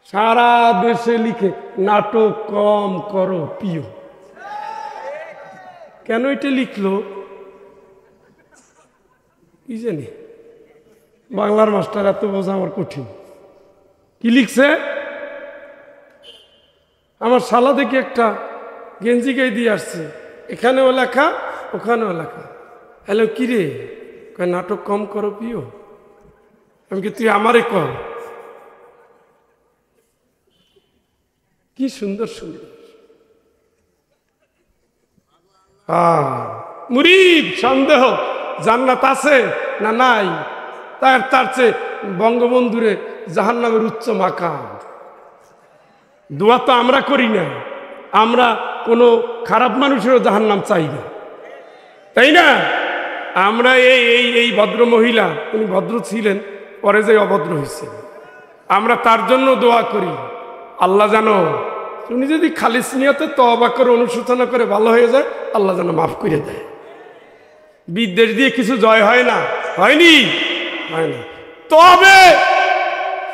সারা দেশে লিখে নাটক কম করো প্রিয়। কেন এটা লিখলো কি জানি, বাংলার মাস্টার এত বোঝা আমার কঠিন। কি লিখছে? আমার শালা দেখি একটা গেঞ্জি গায়ে দিয়ে আসছে, এখানেও লেখা ওখানেও লেখা। হ্যালো কিরে, কয় নাটক কম করো প্রিয়। আমি কি তুই আমারে কর। কি সুন্দর সুন্দর মুরিদ। সন্দেহ জান্নাত আছে না নাই, তার চেয়ে বঙ্গবন্ধুরে জাহান্নামের উচ্চ মাকাম। দোয়া তো আমরা করি না, আমরা কোনো খারাপ মানুষেরও জাহান্নাম চাই না, তাই না? আমরা এই ভদ্র মহিলা, উনি ভদ্র ছিলেন, পরে যে অভদ্র হয়েছে, আমরা তার জন্য দোয়া করি, আল্লাহ জানো উনি যদি খালিস নিয়তে তওবা করে অনুশোচনা করে ভালো হয়ে যায়, আল্লাহ যেন মাফ করে দেয়। বিদ্বেষ দিয়ে কিছু জয় হয় না, হয়নি, হয় না। তবে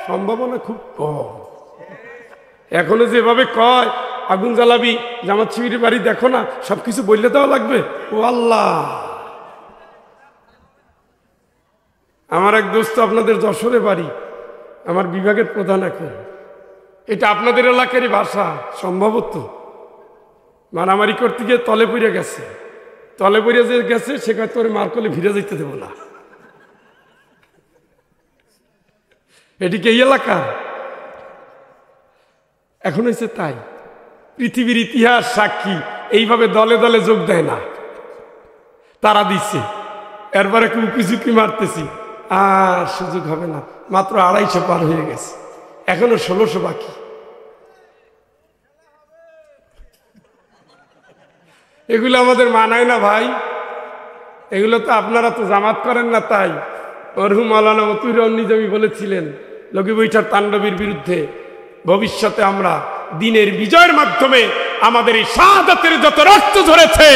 সম্ভাবনা খুব কম। এখনো যেভাবে কয় আগুন জ্বালাবি, জামাত শিবিরের বাড়ি দেখো না, সবকিছু বললে দেওয়া লাগবে। ও আল্লাহ, আমার এক দোস্ত আপনাদের যশোরে বাড়ি, আমার বিভাগের প্রধান। এখন এটা আপনাদের এলাকারই ভাষা, সম্ভবত মারামারি করতে গিয়ে তলে পড়ে গেছে, তলে পড়ে যে গেছে সেখানে তোর মার করলে ভিড়ে যেতে দেবো না। এটিকে এই এলাকা এখন হয়েছে তাই। পৃথিবীর ইতিহাস সাক্ষী, এইভাবে দলে দলে যোগ দেয় না, তারা দিচ্ছে। এরপরে একটু উকিঝুঁকি মারতেছি, আর সুযোগ হবে না। মাত্র 250 পার হয়ে গেছে, এখনো 1600 বাকি। এগুলো আমাদের মানায় না ভাই, এগুলো তো আপনারা তো জামাত করেন না। তাই মরহুম মাওলানা মতিউর রহমান নিজামী বলেছিলেন লগি বৈঠার তাণ্ডবের বিরুদ্ধে, ভবিষ্যতে আমরা দিনের বিজয়ের মাধ্যমে আমাদের এই শাহাদাতের যত রক্ত ঝরেছে,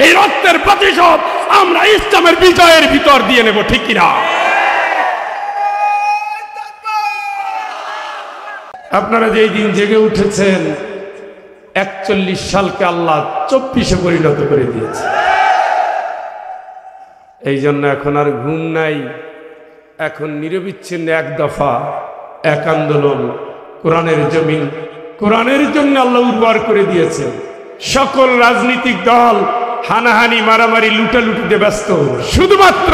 এই রক্তের প্রতিশোধ আমরা ইসলামের বিজয়ের ভিতর দিয়ে নেব, ঠিক কিনা? আপনারা যেই দিন জেগে উঠেছেন, 41 সালকে আল্লাহ 24-এ পরিণত করে দিয়েছে। এই জন্য এখন আর ঘুম নাই, এখন নিরবিচ্ছিন্ন এক দফা, এক আন্দোলন। কোরআনের জমিন কোরআনের জন্য আল্লাহ উর্বর করে দিয়েছে। সকল রাজনৈতিক দল হানাহানি, মারামারি, লুটালুটিতে ব্যস্ত। শুধুমাত্র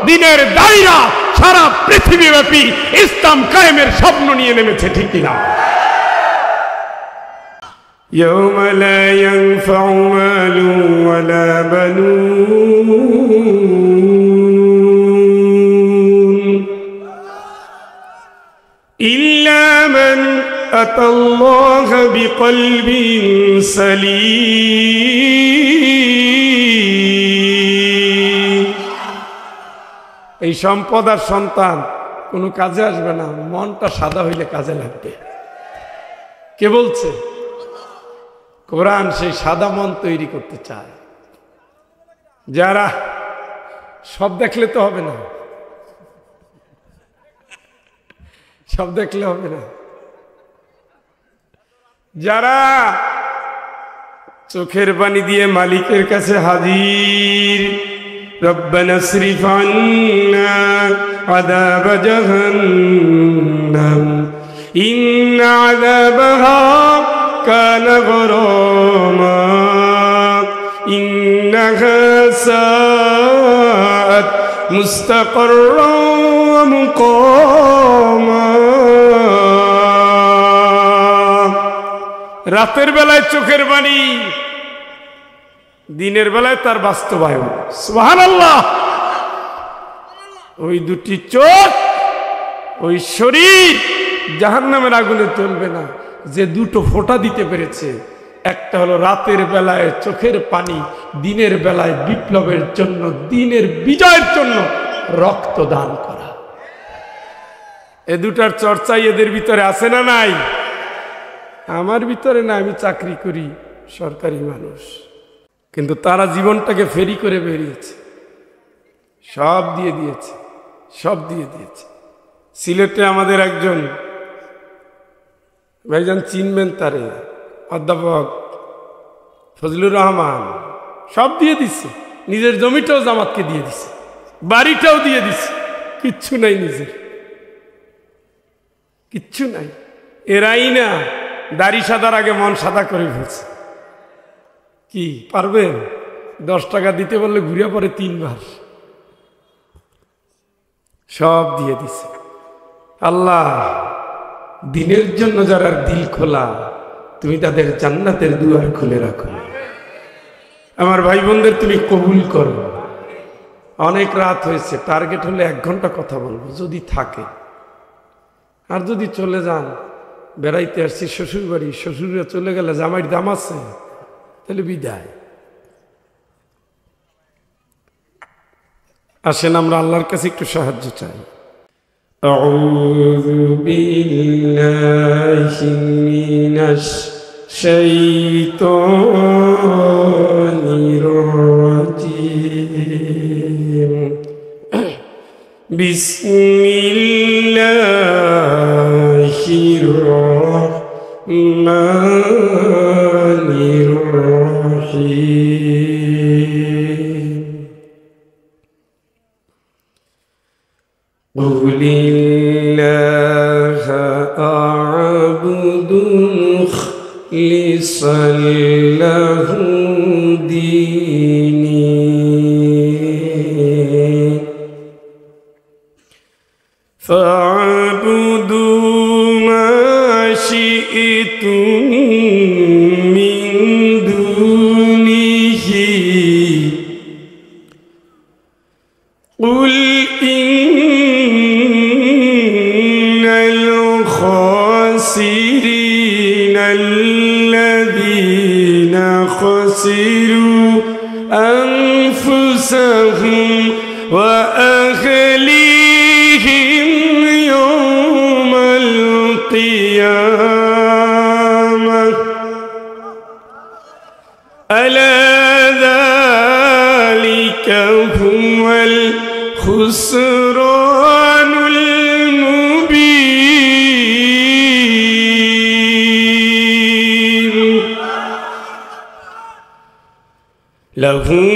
দিনের দায়রা সারা পৃথিবীব্যাপী ইসলাম কায়েমের স্বপ্ন নিয়ে নেমেছে, ঠিক কিনা? يوم لا ينفع مال ولا بنون إلا من أتى الله بقلب سليم। এই সম্পদ আর সন্তান কোনো কাজে আসবে না, মনটা সাদা হইলে কাজে লাগবে। কে বলছে? কোরআন সেই সাদা মন তৈরি করতে চায়। যারা সব দেখলে তো হবে না, সব দেখলে হবে না। যারা চোখের পানি দিয়ে মালিকের কাছে হাজির, রব্বানা সরিফ আন্না আযাব জাহান্নাম ইন্না আযাবাহা কানা গরামা ইন্নাহা সাআত মুস্তাকাররা ওয়া মুকামা। রাতের বেলায় চোখের বাণী, দিনের বেলায় তার বাস্তবায়ন। সুবহানাল্লাহ। ওই দুটি চোখ, ওই শরীর জাহান্নামের আগুনে জ্বলবে না, যে দুটো ফোঁটা দিতে পেরেছে। একটা হলো রাতের বেলায় চোখের পানি, দিনের বেলায় বিপ্লবের জন্য, দিনের বিজয়ের জন্য রক্ত দান করা। এ দুটার চর্চাই এদের ভিতরে আছে না নাই? আমার ভিতরে না, আমি চাকরি করি, সরকারি মানুষ, কিন্তু তারা জীবনটাকে ফেরি করে বেরিয়েছে, সব দিয়ে দিয়েছে, সব দিয়ে দিয়েছে। সিলেটে আমাদের একজন ভাইজান চিনবেন তারে, অধ্যাপক ফজলুর রহমান, সব দিয়ে দিচ্ছে, নিজের জমিটাও জামাতকে দিয়ে দিছে, বাড়িটাও দিয়ে দিছে, কিচ্ছু নাই নিজের, কিচ্ছু নাই। এরাই না দাড়ি সাদার আগে মন সাদা করে ফেলছে। কি পারবেন? 10 টাকা দিতে বললে ঘুরে পড়ে 3 বার, সব দিয়ে দিছে। আল্লাহ দিনের জন্য যারা দিল খোলা, তুমি তাদের জান্নাতের দুয়ার খুলে রাখো। আমার ভাই বোনদের তুমি কবুল করো। অনেক রাত হয়েছে, টার্গেট হলে 1 ঘন্টা কথা বলবো যদি থাকে। আর যদি চলে যান, বেড়াইতে আসছি শ্বশুর বাড়ি, শ্বশুরে চলে গেলে জামাইয়ের দাম আছে, তাহলে বিদায়। আসেন আমরা আল্লাহর কাছে একটু সাহায্য চাই। আউযু বিল্লাহি মিনাশ শাইতানির রাজীম। বিসমিল্লাহির রহমানির রহিম। قل الله أعبد مخلصا له ديني فاعبدوا ما شئتم من دونه قل إن الخاسرين الذين خسروا أنفسهم وأهليهم يوم القيامة ألا ذلك هو الخسران المبين. لهم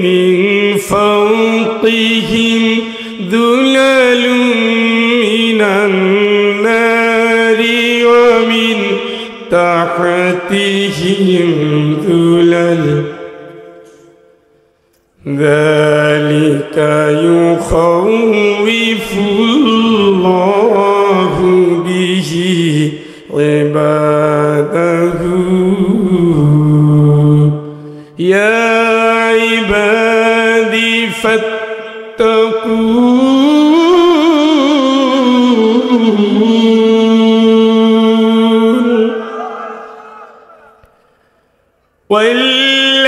من فوقهم ذلل من النار ومن تحتهم ذلل ذلك يخوف الله به عباده يا عبادي فاتقون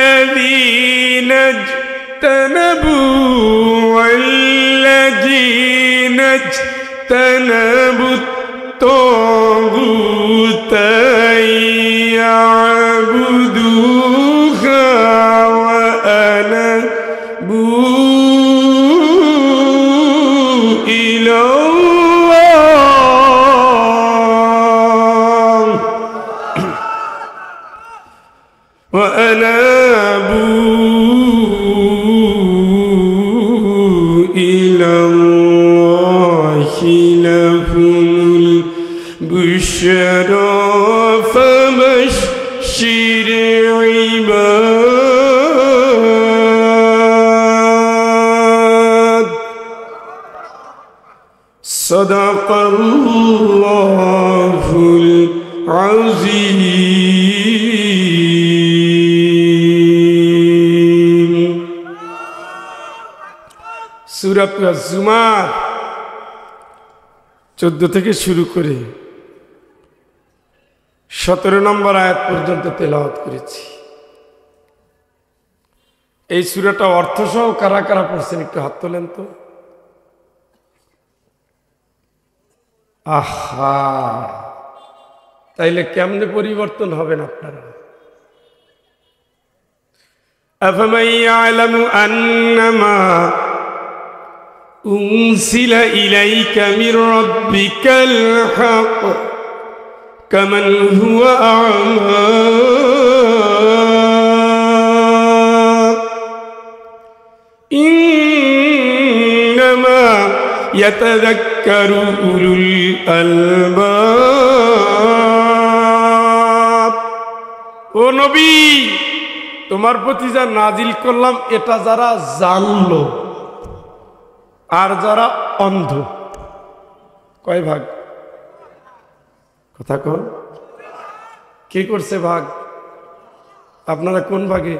والذين اجتنبوا الطاغوت أن يعبدوها وأنابوا إلى الله إلى الله لهم البشرى فبشر عباد. صدق الله العظيم. সূরা জুমার 14 থেকে শুরু করে 17 নম্বর আয়াত পর্যন্ত তেলাওয়াত করেছি। এই সূরাটা অর্থ সহ কারা কারা পড়ছেন একটু হাত তোলেন তো। আহা, তাইলে কেমনে পরিবর্তন হবেন আপনারা? আফামান ইয়ালামু আন্নামা উনসিলা ইলাইকা মির রাব্বিকাল হক কামান হুয়া আমা ইন্নামা ইয়াতাযাক্কারু উলুল আলবাব। ও নবী, তোমার প্রতি যা নাজিল করলাম এটা যারা জানলো আর যারা অন্ধ, কয় ভাগ? কথা কন, কে করছে ভাগ? আপনারা কোন ভাগে?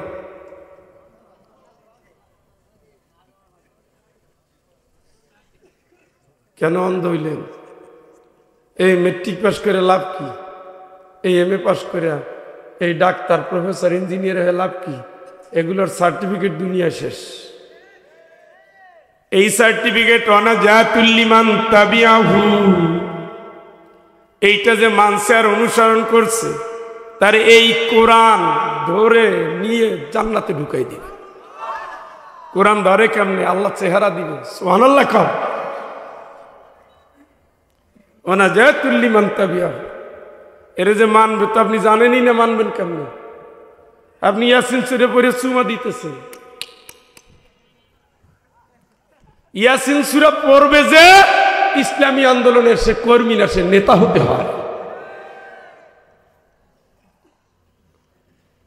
কেন অন্ধ হইলেন? এই মেট্রিক পাস করে লাভ কি? এই এমএ পাস করে এই ডাক্তার, প্রফেসর, ইঞ্জিনিয়ার হয়ে লাভ কি? এগুলোর সার্টিফিকেট দুনিয়া শেষ। এই সার্টিফিকেট অনাজাতুল লিমান তাবিআহু, এইটা যে মানছে আর অনুসরণ করছে তার এই কোরআন ধরে নিয়ে জান্নাতে ঢুকাই দিবে। কোরআন ধরে কেমনে? আল্লাহ চেহারা দিবে। সুবহানাল্লাহ কম। অনাজাতুল লিমান তাবিআহু, এর যে মানবে তো আপনি জানেনই না, মানবেন কেমনে? আপনি ইয়াসিন সূরা পড়ে চুমা দিতেছেন। ইয়াসিন সূরা পড়বে যে ইসলামী আন্দোলনের সে কর্মী না, সে নেতা হতে হয়।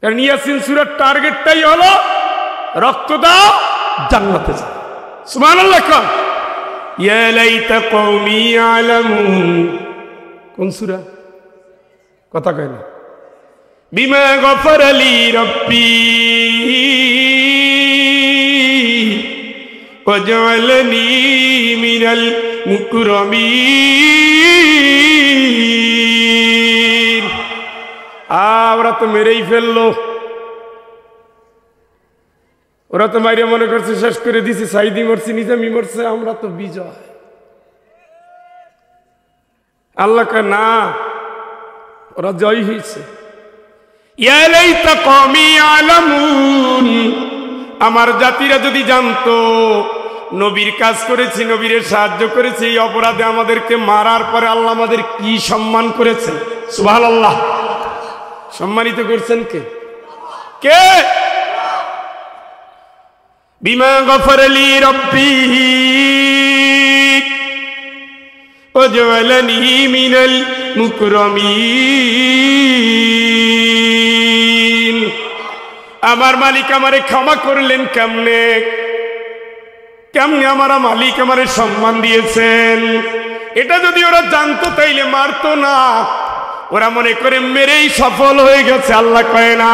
কারণ ইয়াসিন সূরার টার্গেটটাই হলো রক্ত দাও, জান্নাতে যাও। সুবহানাল্লাহ কম। ইয়া লাইতা কওমি ইয়ালামুন, কোন সূরা? কথা কয় না। বিমা গফারা লি রাব্বি ওয়াজআলনি মিনাল মুকরামিন। ওরা তো মেরেই ফেললো, ওরা তো মাইরে মনে করছে শেষ করে দিছে, সাইদি মরছে, নিজামি মরছে, আমরা তো বিজয়। আল্লাহ কা না, ওরা জয় হয়েছে। ইয়া লাইতা কওমি ইয়ালামুন, আমার জাতিরা যদি জানতো নবীর কাজ করেছি, নবীর সাহায্য করেছি, এই অপরাধে আমাদেরকে মারার পরে আল্লাহ আমাদের কি সম্মান করেছেন। সুবহানাল্লাহ। সম্মানিত করছেন কে? কে? বিমা গফারা লি রাব্বি ওয়াজআলনি মিনাল মুকরামিন। আমার মালিক আমারে ক্ষমা করলেন কেমনে? কেমনে আমার মালিক আমারে সম্মান দিয়েছেন? এটা যদি ওরা জানতো তাইলে মারতো না। ওরা মনে করে মেরেই সফল হয়ে গেছে। আল্লাহ কয় না,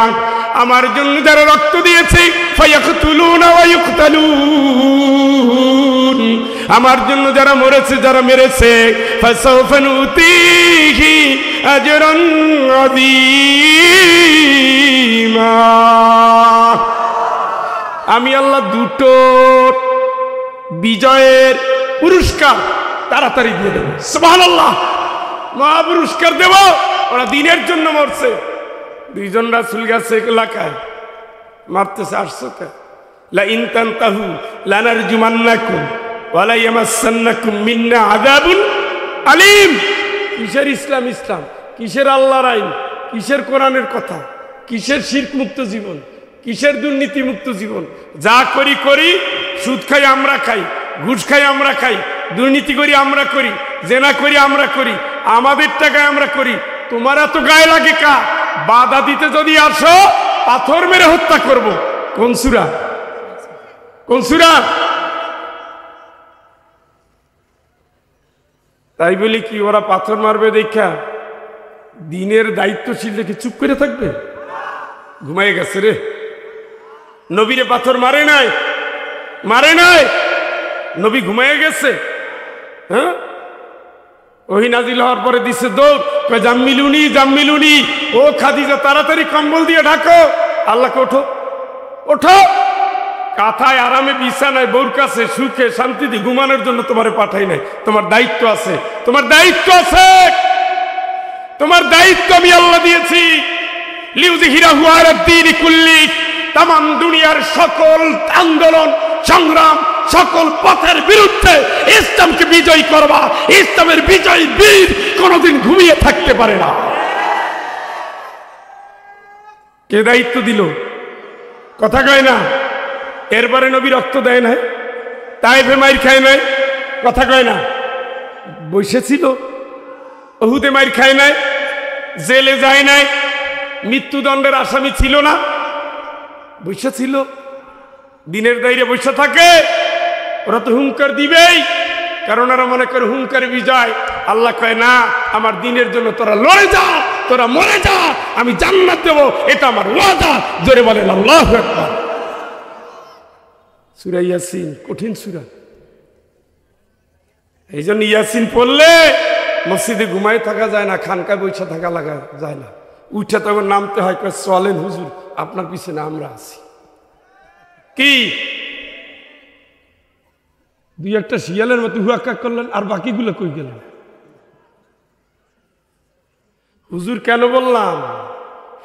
আমার জন্য যারা রক্ত দিয়েছে ফায়াকতুলুনা ওয়া ইউকতালুন, আমার জন্য যারা মরেছে, যারা মেরেছে, ফাসাউফা নুতিহি আজরান আযীমা, আমি আল্লাহ দুটো বিজয়ের পুরস্কার তাড়াতাড়ি দিয়ে দেব। সুবহানাল্লাহ। মহা পুরস্কার দেব। ওরা দিনের জন্য মরছে। দুইজন রাসূল গেছে এলাকায়, মারতেছে, আসছো কে? লা ইন তানতাহু লানারজুমান্নাকুম ওয়া লা ইয়ামাসসান্নাকুম মিন্না আযাবুন আলীম। কিসের ইসলাম? ইসলাম কিসের? আল্লাহর আইন কিসের? কোরআনের কথা কিসের? শিরক মুক্ত জীবন কিসের? দুর্নীতি মুক্ত জীবন। যা করি করি, সুদ খাই আমরা খাই, ঘুষ খাই আমরা খাই, দুর্নীতি করি আমরা করি, জেনা করি আমরা করি, আমাদের টাকায় আমরা করি। তোমার এত গায়ে লাগে কা? বাধা দিতে যদি আসো পাথর মেরে হত্যা করব। কোন সূরা? কোন সূরা? তাই বলি কি ওরা পাথর মারবে দেখা দিনের দায়িত্বশীল দেখে চুপ করে থাকবে? ঘুমাই গেছে রে। নবীরে পাথর মারে নাই, মারে নাই, নবী ঘুমাই গেছে। হ্যাঁ, ওহি নাজিল হওয়ার পরে দিছে দৌড়, কয় জাম্মিলুনি জাম্মিলুনি, ও খাদিজা তাড়াতাড়ি কম্বল দিয়ে ঢাকো। আল্লাহকে ওঠো ওঠো, কাঁথায় আরামে বিছানায় বউর কাছে সুখে শান্তিতে ঘুমানোর জন্য তোমারে পাঠাই নাই। তোমার দায়িত্ব আছে, তোমার দায়িত্ব আছে, তোমার দায়িত্ব আমি আল্লাহ দিয়েছি। লিউযহিরাহু আলাদ দীনি কুল্লি, তামাম দুনিয়ার সকল আন্দোলন সংগ্রাম সকল পথের বিরুদ্ধে ইসলামকে বিজয়ী করবা। ইসলামের বিজয়ী বীর কোনোদিন ঘুমিয়ে থাকতে পারে না। কে দায়িত্ব দিল? কথা কয় না। এরপরে নবী রক্ত দেয় নাই, তাইফে মাইর খায় নাই, কথা কয় না। বসেছিল, উহুদে মাইর খায় নাই, জেলে যায় নাই, মৃত্যুদণ্ডের আসামি ছিল না, বসেছিল। দিনের দায়রে বসে থাকে। ওরা তো হুঙ্কার দিবেই, কারণ ওরা মনে করে হুঙ্কার বিজয়। আল্লাহ কয় না, আমার দিনের জন্য তোরা লড়ে যা, তোরা মরে যা, আমি জান্নাত দেব, এটা আমার ওয়াদা। জোরে বলেন আল্লাহু আকবার। সূরা ইয়াসিন কঠিন সূরা, এই জন্য ইয়াসিন পড়লে মসজিদে ঘুমায় থাকা যায় না, খানকায় বৈশা থাকা লাগা যায় না। উঠে তখন নামতে হয়, চলেন হুজুর, আপনার পিছনে আমরা আছি। কি দুই একটা শিয়ালের মতো হুয়াক্কা করলেন, আর বাকিগুলো কই গেলেন? হুজুর কেন বললাম?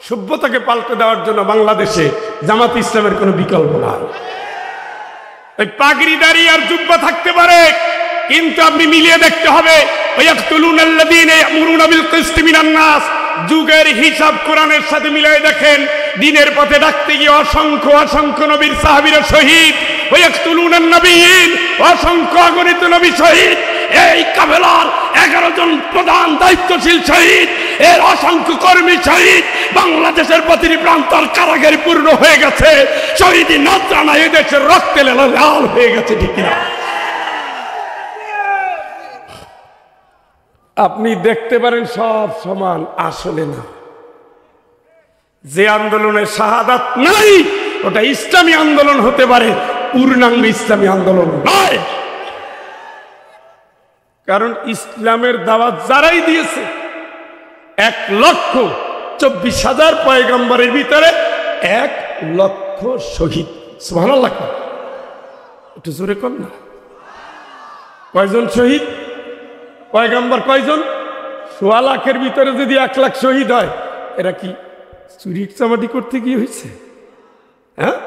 সভ্যতাকে পাল্টে দেওয়ার জন্য বাংলাদেশে জামাত ইসলামের কোনো বিকল্প নাই। এই পাগড়ি দাড়ি আর জুব্বা থাকতে পারে, কিন্তু আপনি মিলিয়ে দেখতে হবে। যুগের হিসাব কোরআনের সাথে মিলিয়ে দেখেন, দিনের পথে ডাকতে গিয়ে অসংখ্য অসংখ্য নবীর সাহাবীরা শহীদ, অসংখ্য অগণিত নবী শহীদ। এই কাফেলার 11 জন প্রধান দায়িত্বশীল শহীদ, এর অসংখ্য কর্মী শহীদ। বাংলাদেশের প্রতিটি প্রান্তর কারাগারে পূর্ণ হয়ে গেছে। শহীদি নজরানা এদেশের রক্তে লাল হয়ে গেছে, ঠিক না? আপনি দেখতে পারেন সব সমান, আসলে না। যে আন্দোলনের শাহাদাত নাই, ওটা ইসলামী আন্দোলন হতে পারে, পূর্ণাঙ্গ ইসলামী আন্দোলন নয়। কারণ ইসলামের দাওয়াত যারাই দিয়েছে, 1,24,000 পয়গম্বরের ভিতরে 1 লক্ষ শহীদ। সুবহানাল্লাহ, একটু জোরে কর না। কয়জন শহীদ? পয়গম্বর কয়জন? 1.25 লাখের ভিতরে যদি 1 লাখ শহীদ হয়, এরা কি চুরি চামাটি করতে গিয়ে হয়েছে? হ্যাঁ,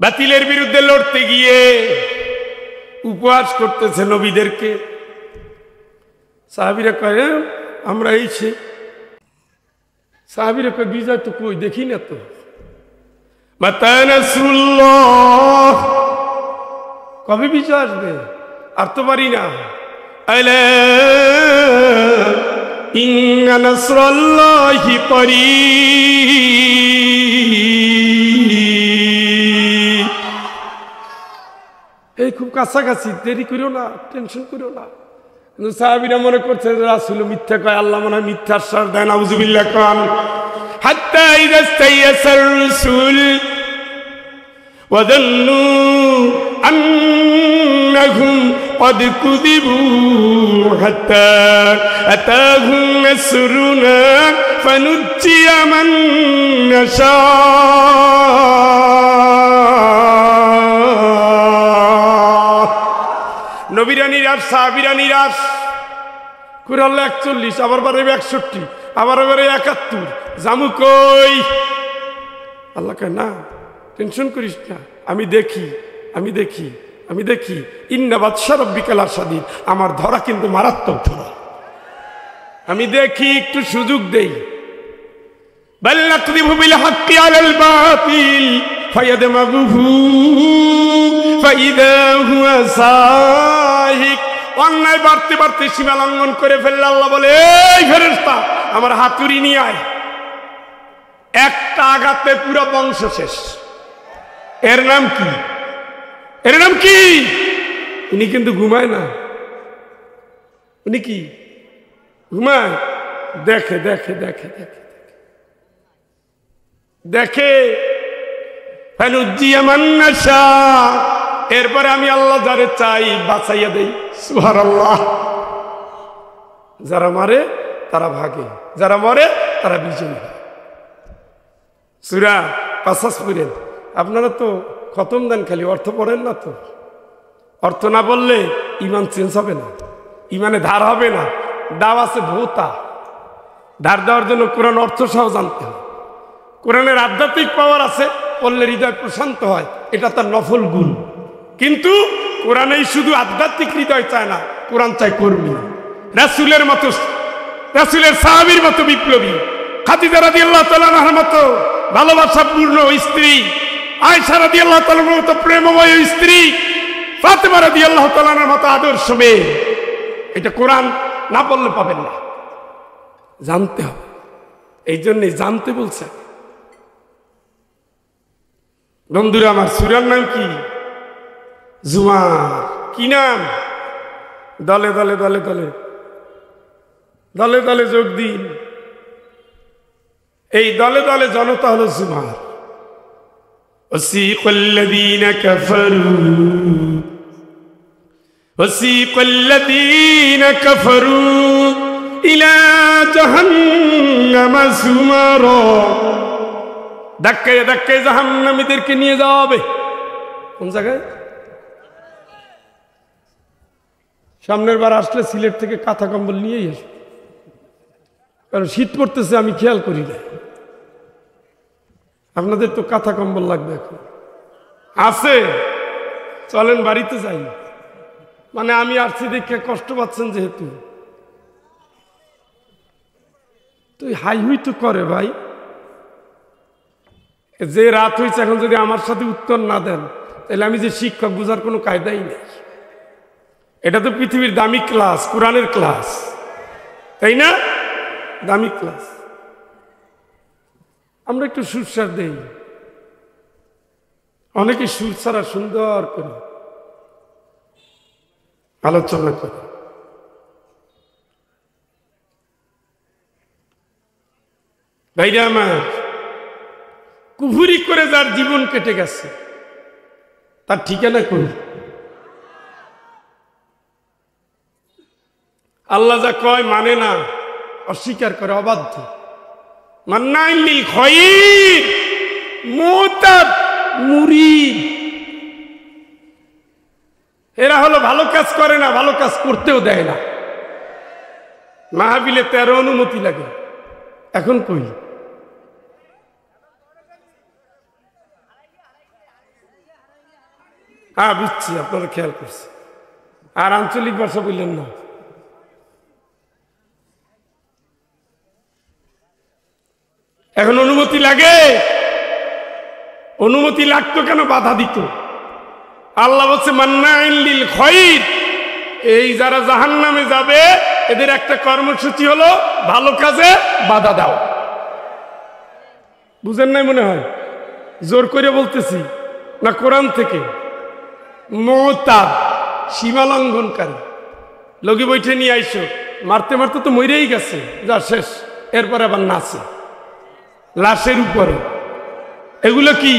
বাতিলের বিরুদ্ধে লড়তে গিয়ে উপহাস করতেছে নবীদেরকে। সাহাবীরা কয় আমরা এই সে। সাহাবীরা কয় বিজয় তো কই দেখি না তো। মাতা নাসরুল্লাহ, কবে বিজয় আসবে? আর তো পারি না। আলা ইন্না নাসরাল্লাহি করিব। এই খুব কাছাকাছি, দেরি করিও না, টেনশন করিও না। কিন্তু সাহাবীরা মনে করছে রাসূল মিথ্যা কয়, আল্লাহ মনে হয় মিথ্যার আশ্বাস দেয়। নাউযুবিল্লাহ কান। হাত্তা ইযা ইসতাইয়াসার রাসূল ওয়া যান্নু আন্নাহুম قد كذبوا حتى أتاهم نصرنا فنجي من نشاء। নবীরা নিরাশ, সাহাবীরা নিরাশ। কুরআন 41, আবার বারে 61, আবার বারে 71। জামু কই? আল্লাহ কয় না, টেনশন করিস না, আমি দেখি, আমি দেখি, আমি দেখি। ইন্না বাদশা রাব্বিকা লাশাদীদ, আমার ধরা কিন্তু মারাত্মক ধরা। আমি দেখি, একটু সুযোগ দেই। বাল নাকযিবু বিল হাক্কি আলাল বাতিল ফায়াদমাগুহু ফাইদা হুয়া সাহিক। অন্যায় বাড়তে বাড়তে সীমা লঙ্ঘন করে ফেললে আল্লাহ বলে, এই ফেরেশতা, আমার হাতুড়ি নিয়ে আয়। একটা আঘাতে পুরো বংশ শেষ। এর নাম কি? এর নাম কি? উনি কিন্তু ঘুমায় না। উনি কি ঘুমায়? দেখে দেখে দেখে দেখে দেখে। এরপরে আমি আল্লাহ যারে চাই বাঁচাইয়া দেই। সুবহানাল্লাহ। যারা মারে তারা ভাগে, যারা মরে তারা বিজয়ী হয়। সূরা কাসাস পড়েন। আপনারা তো খতম দেন, খালি অর্থ পড়েন না তো। অর্থ না বললে ইমান চেঞ্জ হবে না, ইমানে ধার হবে না। দাও আছে ভোতা, ধার দেওয়ার জন্য কোরআন অর্থ সহ জানতে হয়। কোরআনের আধ্যাত্মিক পাওয়ার আছে, পড়লে হৃদয় প্রশান্ত হয়, এটা তার নফল গুণ। কিন্তু কোরআনেই শুধু আধ্যাত্মিক হৃদয় চায় না, কোরআন চায় কর্মী। রাসূলের মতো, রাসূলের সাহাবীর মতো বিপ্লবী, খাদিজা রাদিয়াল্লাহু তাআলা আনহার মতো ভালোবাসাপূর্ণ স্ত্রী, আয়েশা রাদিয়াল্লাহু তাআলার মতো প্রেমময় স্ত্রী, ফাতেমা রাদিয়াল্লাহু তাআলার মতো আদর্শ মেয়ে। এটা কোরআন না পড়লে পাবেন না, জানতে হবে। এই জন্যই জানতে বলছে। বন্ধুরা আমার, সূরার নাম কি? জুমার। কি নাম? দলে দলে দলে দলে দলে দলে যোগ দিন। এই দলে দলে জনতা হলো জুমার। ওয়াসিকাল্লাযীনা কাফারু ওয়াসিকাল্লাযীনা কাফারু ইলা জাহান্নামা যুমারা। ধাক্কায় ধাক্কায় জাহান্নামীদেরকে নিয়ে যাওয়া হবে। কোন জায়গায়? সামনের বার আসলে সিলেট থেকে কাঁথা কম্বল নিয়েই আসবে, কারণ শীত পড়তেছে, আমি খেয়াল করি না। আপনাদের তো কাঁথা কম্বল লাগবে এখন আছে। চলেন বাড়িতে যাই। মানে আমি আসছি দেখে কষ্ট পাচ্ছেন যেহেতু, তুই হাই হুই তো করে ভাই। যে রাত হয়েছে এখন যদি আমার সাথে উত্তর না দেন, তাহলে আমি যে শিক্ষক বোঝার কোনো কায়দাই নেই। এটা তো পৃথিবীর দামি ক্লাস, কোরআনের ক্লাস, তাই না? দামি ক্লাস। আমরা একটু সুরসার দেই, অনেকে সুর ছাড়া সুন্দর করে আলোচনা করে। ভাইরা আমার, কুফুরি করে যার জীবন কেটে গেছে, তার ঠিকানা কই? আল্লাহ যা কয় মানে না, অস্বীকার করে, অবাধ্য। মান্নাইন লিল খায়র মুতাদ মুরিদ। এরা হলো ভালো কাজ করে না, ভালো কাজ করতেও দেয় না। মাহফিলে 13 অনুমতি লাগে, এখন কই? হ্যাঁ বুঝছি, আপনারা খেয়াল করছি। আর আঞ্চলিক ভাষা বললেন না। এখন অনুমতি লাগে? অনুমতি লাগতো কেন? বাধা দিত। আল্লাহ বলছে মান্নাইন লিল খায়র, এই যারা জাহান্নামে যাবে এদের একটা কর্মসূচি হলো ভালো কাজে বাধা দাও। বুঝেন নাই মনে হয়? জোর করে বলতেছি না, কোরআন থেকে। মুতাদ, সীমা লঙ্ঘনকারী। লগি বৈঠে নিয়ে আইসো, মারতে মারতে তো মরেই গেছে, যা শেষ। এরপরে আবার নাচে লাশের উপরে। এগুলো কি?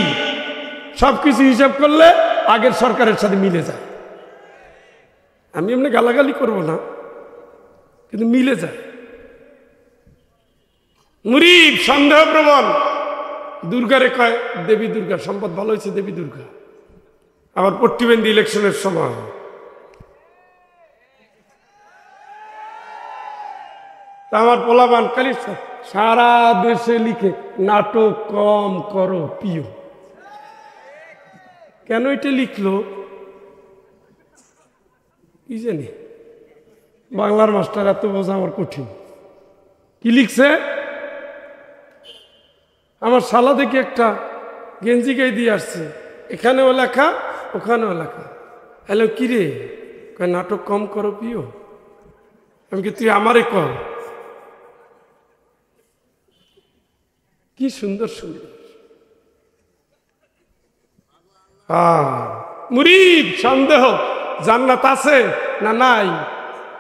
সবকিছু হিসাব করলে আগের সরকারের সাথে মিলে যায়। আমি এমনি গালাগালি করব না, কিন্তু মিলে যায়। মুরিদ সন্দেহ প্রবণ। দুর্গারে কয় দেবী দুর্গা, সম্পদ ভালো হয়েছে দেবী দুর্গা। আবার পট্টিবেন্দি ইলেকশনের সময় আমার পোলাবান কালি সারা দেশে লিখে নাটক কম করো প্রিয়। কেন এটা লিখলো কি জানি, বাংলার মাস্টার এত বোঝা আমার কঠিন। কি লিখছে? আমার শালা দেখি একটা গেঞ্জি গায়ে দিয়ে আসছে, এখানেও লেখা ওখানেও লেখা। হ্যালো কিরে? কয় নাটক কম করো প্রিয়। আমি কি তুই আমারে কর? কি সুন্দর সুন্দর। মুরিদ সন্দেহ জান্নাত আছে না নাই,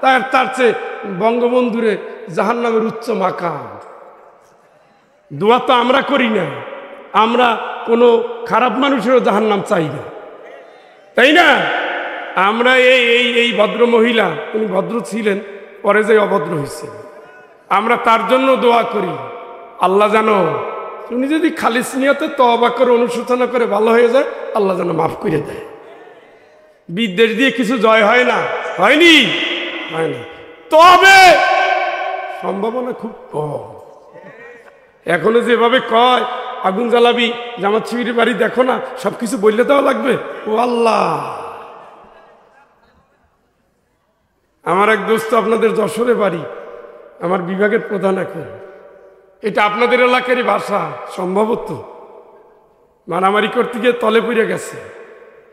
তার চেয়ে বঙ্গবন্ধুরে জাহান্নামের উচ্চ মাকাম। দোয়া তো আমরা করি না, আমরা কোনো খারাপ মানুষেরও জাহান্নাম চাই না, তাই না? আমরা এই ভদ্র মহিলা, উনি ভদ্র ছিলেন, পরে যে অভদ্র হয়েছে, আমরা তার জন্য দোয়া করি। আল্লাহ জানো উনি যদি খালিস নিয়তে তওবা করে অনুশোচনা করে ভালো হয়ে যায়, আল্লাহ যেন মাফ করে দেয়। বিদ্বেষ দিয়ে কিছু জয় হয় না, হয়নি, হয় না। তবে সম্ভাবনা খুব কম। এখনো যেভাবে কয় আগুন জ্বালাবি, জামাত শিবিরের বাড়ি দেখো না, সবকিছু বললে দেওয়া লাগবে? ও আল্লাহ! আমার এক দোস্ত আপনাদের যশোরে বাড়ি, আমার বিভাগের প্রধান এখন। এটা আপনাদের এলাকারই ভাষা সম্ভবত। মারামারি করতে গিয়ে তলে পড়ে গেছে,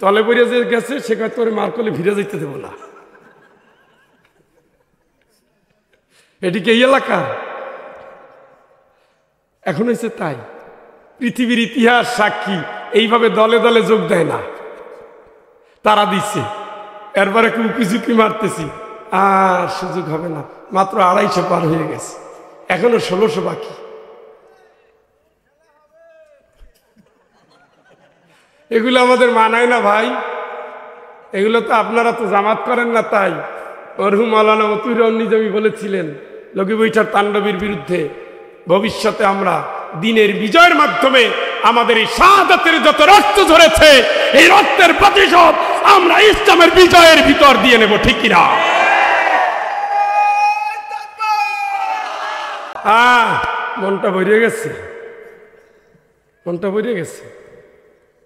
তলে পড়ে যে গেছে সেখানে তোর মার করলে ভিড়ে যেতে দেবো না। এটিকে এই এলাকা এখন হয়েছে তাই। পৃথিবীর ইতিহাস সাক্ষী, এইভাবে দলে দলে যোগ দেয় না, তারা দিচ্ছে। এরপরে একটু উকিঝুঁকি মারতেছি, আর সুযোগ হবে না। মাত্র 250 পার হয়ে গেছে, এখনো 1600 বাকি। এগুলো আমাদের মানায় না ভাই, এগুলো তো আপনারা তো জামাত করেন না। তাই মরহুম মাওলানা মতিউর রহমান নিজামী বলেছিলেন লগি বৈঠার তাণ্ডবের বিরুদ্ধে, ভবিষ্যতে আমরা দিনের বিজয়ের মাধ্যমে আমাদের এই শাহাদাতের যত রক্ত ঝরেছে, এই রক্তের প্রতিশোধ আমরা ইসলামের বিজয়ের ভিতর দিয়ে নেব, ঠিক কিনা? মনটা ভরে গেছে, মনটা ভরে গেছে।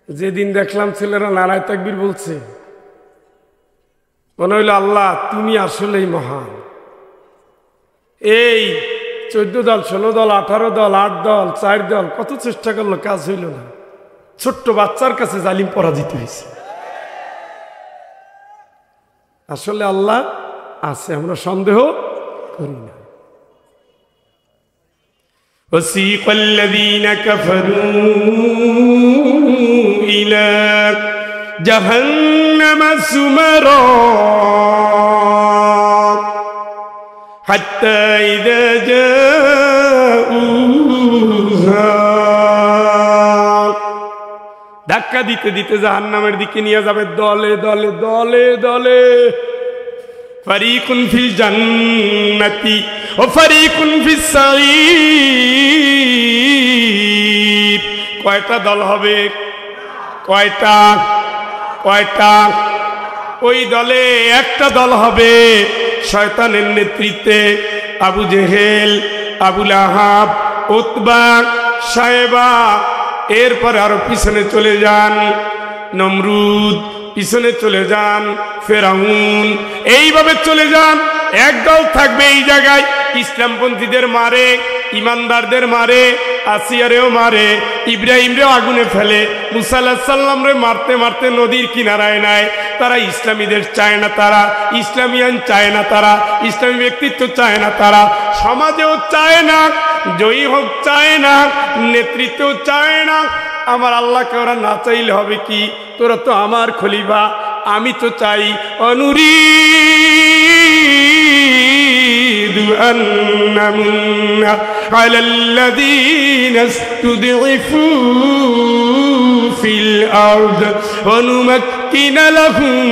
যেদিন দেখলাম ছেলেরা নারায়ে তাকবীর বলছে, মনে হইল আল্লাহ তুমি আসলেই মহান। এই 14 দল, 16 দল, 18 দল, 8 দল, 4 দল কত চেষ্টা করলো, কাজ হইল না। ছোট্ট বাচ্চার কাছে জালিম পরাজিত হয়েছে। আসলে আল্লাহ আছে, আমরা সন্দেহ করি না। وسيق الذين كفروا إلى جهنم زمرا حتى إذا جاءوها ধাক্কা দিতে দিতে জাহান্নামের দিকে নিয়ে যাবে দলে দলে দলে দলে। ফারিকুন ফিল জান্নাতি ও ফারিকুন ফিস সাঈর। কয়টা দল হবে? কয়টা? কয়টা? ওই দলে একটা দল হবে শয়তানের নেতৃত্বে, আবু জেহেল, আবু লাহাব, উতবা, সায়েবা, এরপরে আরো পিছনে চলে যান নমরুদ, পিছনে চলে যান ফেরাউন, এইভাবে চলে যান। একদল থাকবে এই জায়গায়, ইসলামপন্থীদের মারে, ইমানদারদের মারে, আসিয়ারেও মারে, ইব্রাহিমরেও আগুনে ফেলে, মুসা আলাইহিস সালামরে মারতে মারতে নদীর কিনারায় নেয়। তারা ইসলামীদের চায় না, তারা ইসলামিয়ান চায় না, তারা ইসলামী ব্যক্তিত্ব চায় না, তারা সমাজেও চায় না, জয়ী হোক চায় না, নেতৃত্ব চায় না। আমার আল্লাহকে ওরা না চাইলে হবে কি? তোরা তো আমার খলিফা, আমি তো চাই অনুরিদু আন্নামুন্না আলাল্লাযীনা ইসতুদঈফু ফিল আরদ ওয়া নুমাক্কিনা লাহুম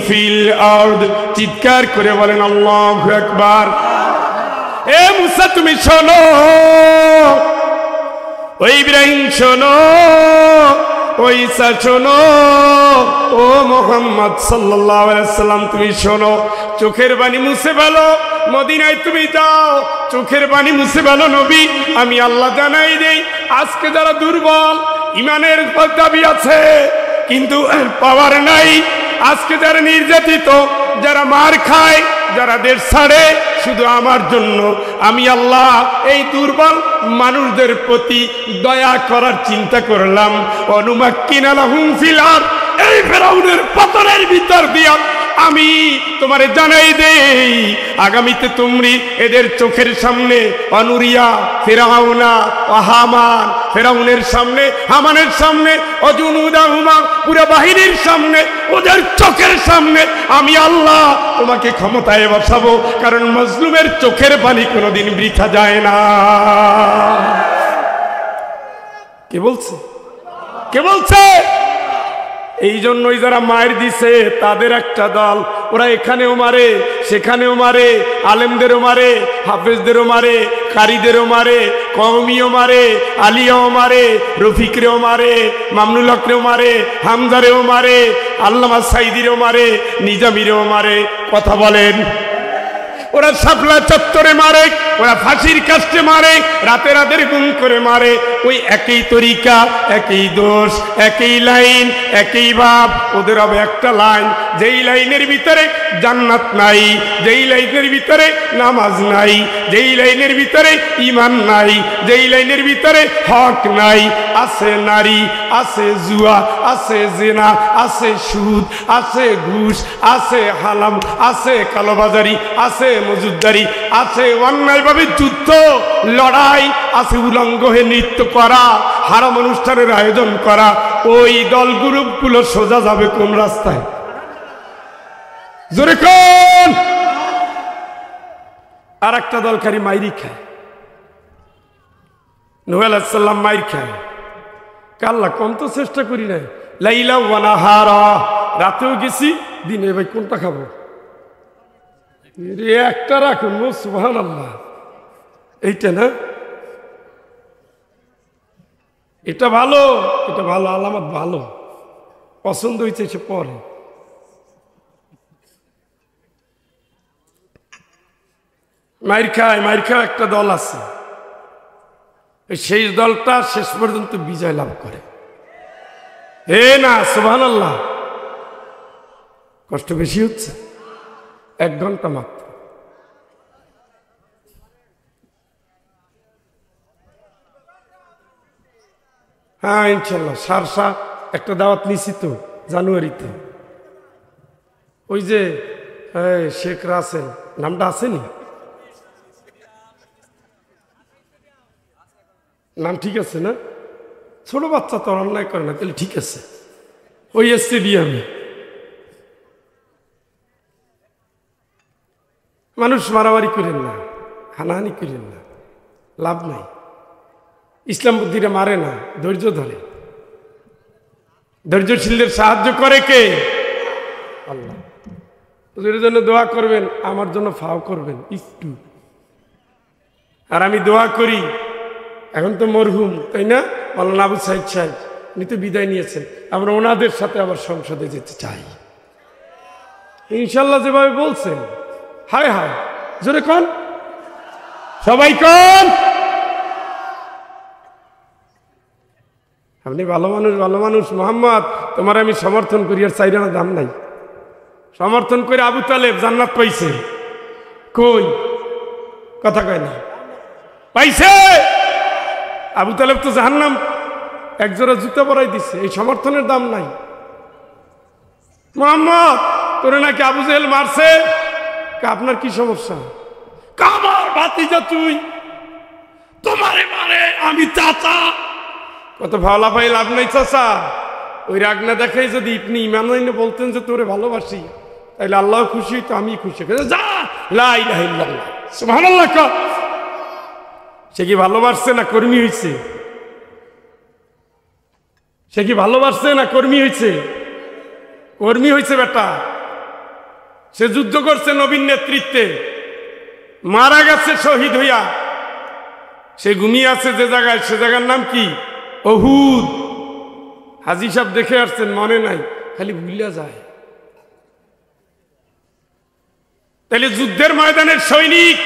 ফিল আরদ। চিৎকার করে বলেন আল্লাহু আকবার। এ মুসা তুমি শোনো, ও ইব্রাহিম শোনো, ও ঈসা শোনো, ও মুহাম্মদ সাল্লাল্লাহু আলাইহি সাল্লাম তুমি শোনো। চোখের পানি মুছে ফেলো, মদিনায় তুমি যাও, চোখের পানি মুছে ফেলো নবী। আমি আল্লাহ জানাই দেই, আজকে যারা দুর্বল, ইমানের দাবি আছে কিন্তু পাওয়ার নাই, আজকে যারা নির্যাতিত, যারা মার খায়, যারা দেশ ছাড়ে, শুধু আমার জন্য আমি আল্লাহ এই দুর্বল মানুষদের প্রতি দয়া করার চিন্তা করলাম। অনুমাক্কিনা লাহুম ফিল আরদ, এই ফেরাউনের পতনের ভিতর দিয়া আমি তোমারে জানাই দেই, আগামীতে তুমি এদের চোখের সামনে অনুরিয়া ফিরাউনা ও হামান, ফেরাউনের সামনে, হামানের সামনে, অজুনুদাহুমা পুরো বাহিনীর সামনে, ওদের চোখের সামনে আমি আল্লাহ তোমাকে ক্ষমতায় বসাবো। কারণ মজলুমের চোখের পানি কোনোদিন বৃথা যায় না। কে বলছে? কে বলছে? এই জন্যই যারা মায়ের দিছে তাদের একটা দল, ওরা এখানেও মারে, সেখানেও মারে, আলেমদেরও মারে, হাফেজদেরও মারে, কারীদেরও মারে, কওমিও মারে, আলিয়াও মারে, রফিকরেও মারে, মামনুল হকরেও মারে, হামজারেও মারে, আল্লামা সাইদিরেও মারে, নিজামিরেও মারে। কথা বলেন। ওরা শাপলা চত্বরে মারে, ওরা ফাঁসির কাস্টে মারে, রাতে রাতের গুম করে মারে। ওই একই তরিকা, একই দোষ, একই লাইন, একই ভাব। ওদের হবে একটা লাইন, যেই লাইনের ভিতরে জান্নাত নাই, যেই লাইনের ভিতরে নামাজ নাই, যেই লাইনের ভিতরে ঈমান নাই, যেই লাইনের ভিতরে হক নাই। আছে নারী, আছে জুয়া, আছে জিনা, আছে সুদ, আছে ঘুষ, আছে হালাম, আছে কালোবাজারি, আছে মজুদদারি, আছে অন্যায়ভাবে যুদ্ধ লড়াই, আছে উলঙ্গ হয়ে নৃত্য করা, হারাম অনুষ্ঠানের আয়োজন করা। ওই দল গ্রুপগুলো সোজা যাবে কোন রাস্তায়? জোরে কোন? আর একটা দল খালি মাইরি খায়। নূহ আলাইহিস সালাম মাইর খায়, কাল্লা কম তো চেষ্টা করি নাই। লাইলা ওয়া নাহারা, রাতেও গেছি, দিনে ভাই কোনটা খাবো? একটা রাখুন, সুবহানাল্লাহ। এইটা না, এটা ভালো, এটা ভালো, আলামত ভালো, পছন্দ হয়েছে সে পরে। মাইর খায়, মাইর খায় একটা দল আছে, সেই দলটা শেষ পর্যন্ত বিজয় লাভ করে। হে না, সুবহানাল্লাহ। কষ্ট বেশি হচ্ছে, 1 ঘন্টা মাত্র। হ্যাঁ ইনশাল্লাহ, সারসা একটা দাওয়াত নিছি তো জানুয়ারিতে। ওই যে শেখ রাসেল নামটা আসেনি? নাম ঠিক আছে না? ছোট বাচ্চা তো অন্যায় করে না, তাহলে ঠিক আছে। ওই স্টেডিয়ামে মানুষ মারামারি করেন না, হানাহানি করেন না, লাভ নাই। ইসলাম বুদ্ধিরা মারে না, ধৈর্য ধরে। ধৈর্যশীলদের সাহায্য করে কে? আল্লাহ। ওদের জন্য দোয়া করবেন, আমার জন্য ফাও করবেন একটু। আর আমি দোয়া করি, এখন তো মরহুম, তাই না, মাওলানা আবু সাইদ সাহেব, উনি তো বিদায় নিয়েছেন। আমরা ওনাদের সাথে আবার সংসদে যেতে চাই ইনশাল্লাহ, যেভাবে বলছেন। হায় হায়, জোরে কোন, সবাই কোন। আপনি ভালো মানুষ, ভালো মানুষ মোহাম্মদ, তোমার আমি সমর্থন করি, আর চাইরানা দাম নাই। সমর্থন করে আবু তালেব জান্নাত পাইছে, কই কথা কয় না, পাইছে। আবু তালেব তো জাহান্নাম একজোড়া জুতা পরাই দিচ্ছে, এই সমর্থনের দাম নাই। মোহাম্মদ তোরে নাকি আবু জেহেল মারছে, আপনার কি সমস্যা? কামার ভাতিজা তুই, তোমারে মারে আমি চাচা। কত ভালো ভাই, লাভ নাই চাচা। ওই রাগ না দেখাই যদি আপনি ইমান বলতেন যে তোরে ভালোবাসি, তাইলে আল্লাহ খুশি তো আমি খুশি। যা লা ইলাহা ইল্লাল্লাহ সুবহানাল্লাহ। সে কি ভালোবাসছে না কর্মী হয়েছে? সে কি ভালোবাসছে না কর্মী হয়েছে? কর্মী হয়েছে বেটা। সে যুদ্ধ করছে নবীর নেতৃত্বে, মারা গেছে শহীদ হইয়া। সে ঘুমিয়ে আছে যে জায়গায়, সে জায়গার নাম কি? উহুদ। হাজী সাহেব দেখে আসছেন, মনে নাই, খালি ভুলিয়া যায়। তাহলে যুদ্ধের ময়দানের সৈনিক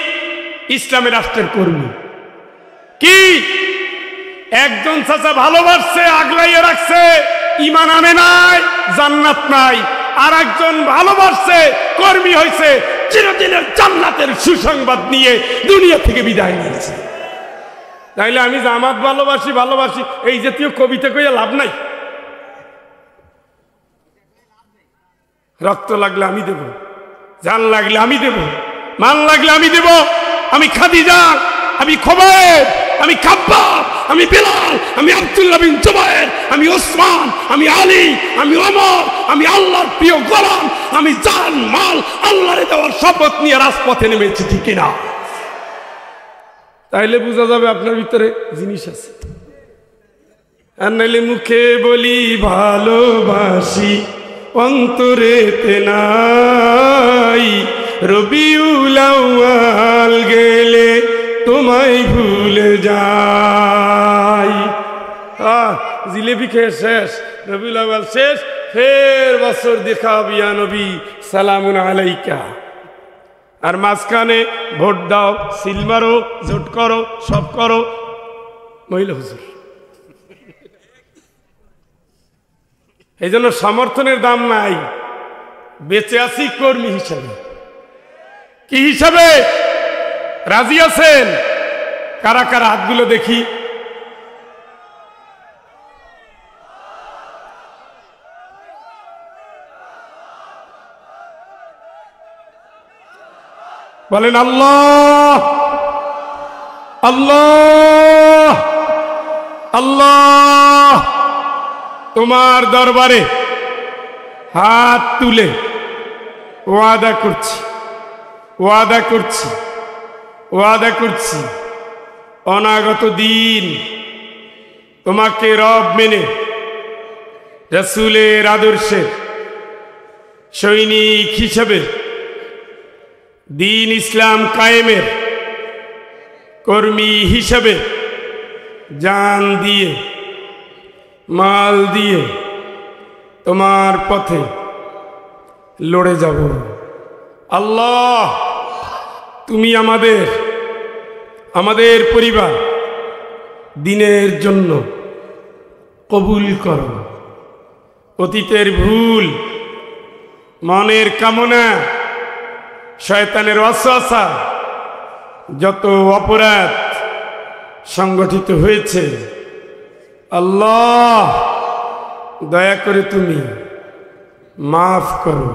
ইসলামের রাষ্ট্রের কর্মী। কি একজন চাচা ভালোবাসছে, আগলাইয়ে রাখছে, ঈমান আনে নাই, জান্নাত নাই। আর একজন ভালোবাসছে, কর্মী হয়েছে, চিরদিনের জান্নাতের সুসংবাদ নিয়ে দুনিয়া থেকে বিদায় নিয়েছে। তাইলে আমি জামাত ভালোবাসি, ভালোবাসি এই জাতীয় কবিতা কইয়া লাভ নাই। রক্ত লাগলে আমি দেব, জান লাগলে আমি দেব, মান লাগলে আমি দেব। আমি খাদিজা, আমি খোবায়েব, আমি খাব্বাব, আমি বিলাল, আমি আব্দুল্লাহ বিন জুবায়ের, আমি ওসমান, আমি আলী, আমি ওমর, আমি আল্লাহর প্রিয় গোলাম। আমি জান মাল আল্লাহরে দেওয়ার শপথ নিয়ে রাজপথে নেমেছি, ঠিক না? তাইলে বোঝা যাবে আপনার ভিতরে জিনিস আছে। আর নাইলে মুখে বলি ভালোবাসি, অন্তরেতে নাই। রবিউল আউয়াল গেলে তোমায় ভুলে যাই। জিলেবি খেয়ে শেষ, রবিউল আউয়াল শেষ, ফের বছর দেখা বিয়া নবী সালামুন আলাইকা। আর মাঝখানে ভোট দাও, সিল মারো, জোট করো, সব করো মহিলা হুজুর। এই জন্য সমর্থনের দাম নাই, বেঁচে আছি কর্মী হিসাবে। কি হিসাবে? রাজি আছেন? কারা কারা হাতগুলো দেখি। বলেন আল্লাহ আল্লাহ আল্লাহ। তোমার দরবারে হাত তুলে ওয়াদা করছি, ওয়াদা করছি, ওয়াদা করছি, অনাগত দিন তোমাকে রব মেনে রাসূলের আদর্শের সৈনিক হিসেবে দ্বীন ইসলাম কায়েমের কর্মী হিসেবে জান দিয়ে মাল দিয়ে তোমার পথে লড়ে যাব। আল্লাহ, তুমি আমাদের পরিবার দ্বীনের জন্য কবুল করো। অতীতের ভুল, মনের কামনা, শয়তানের ওয়াসওয়াসা, যত অপরাধ সংগঠিত হয়েছে আল্লাহ দয়া করে তুমি মাফ করো।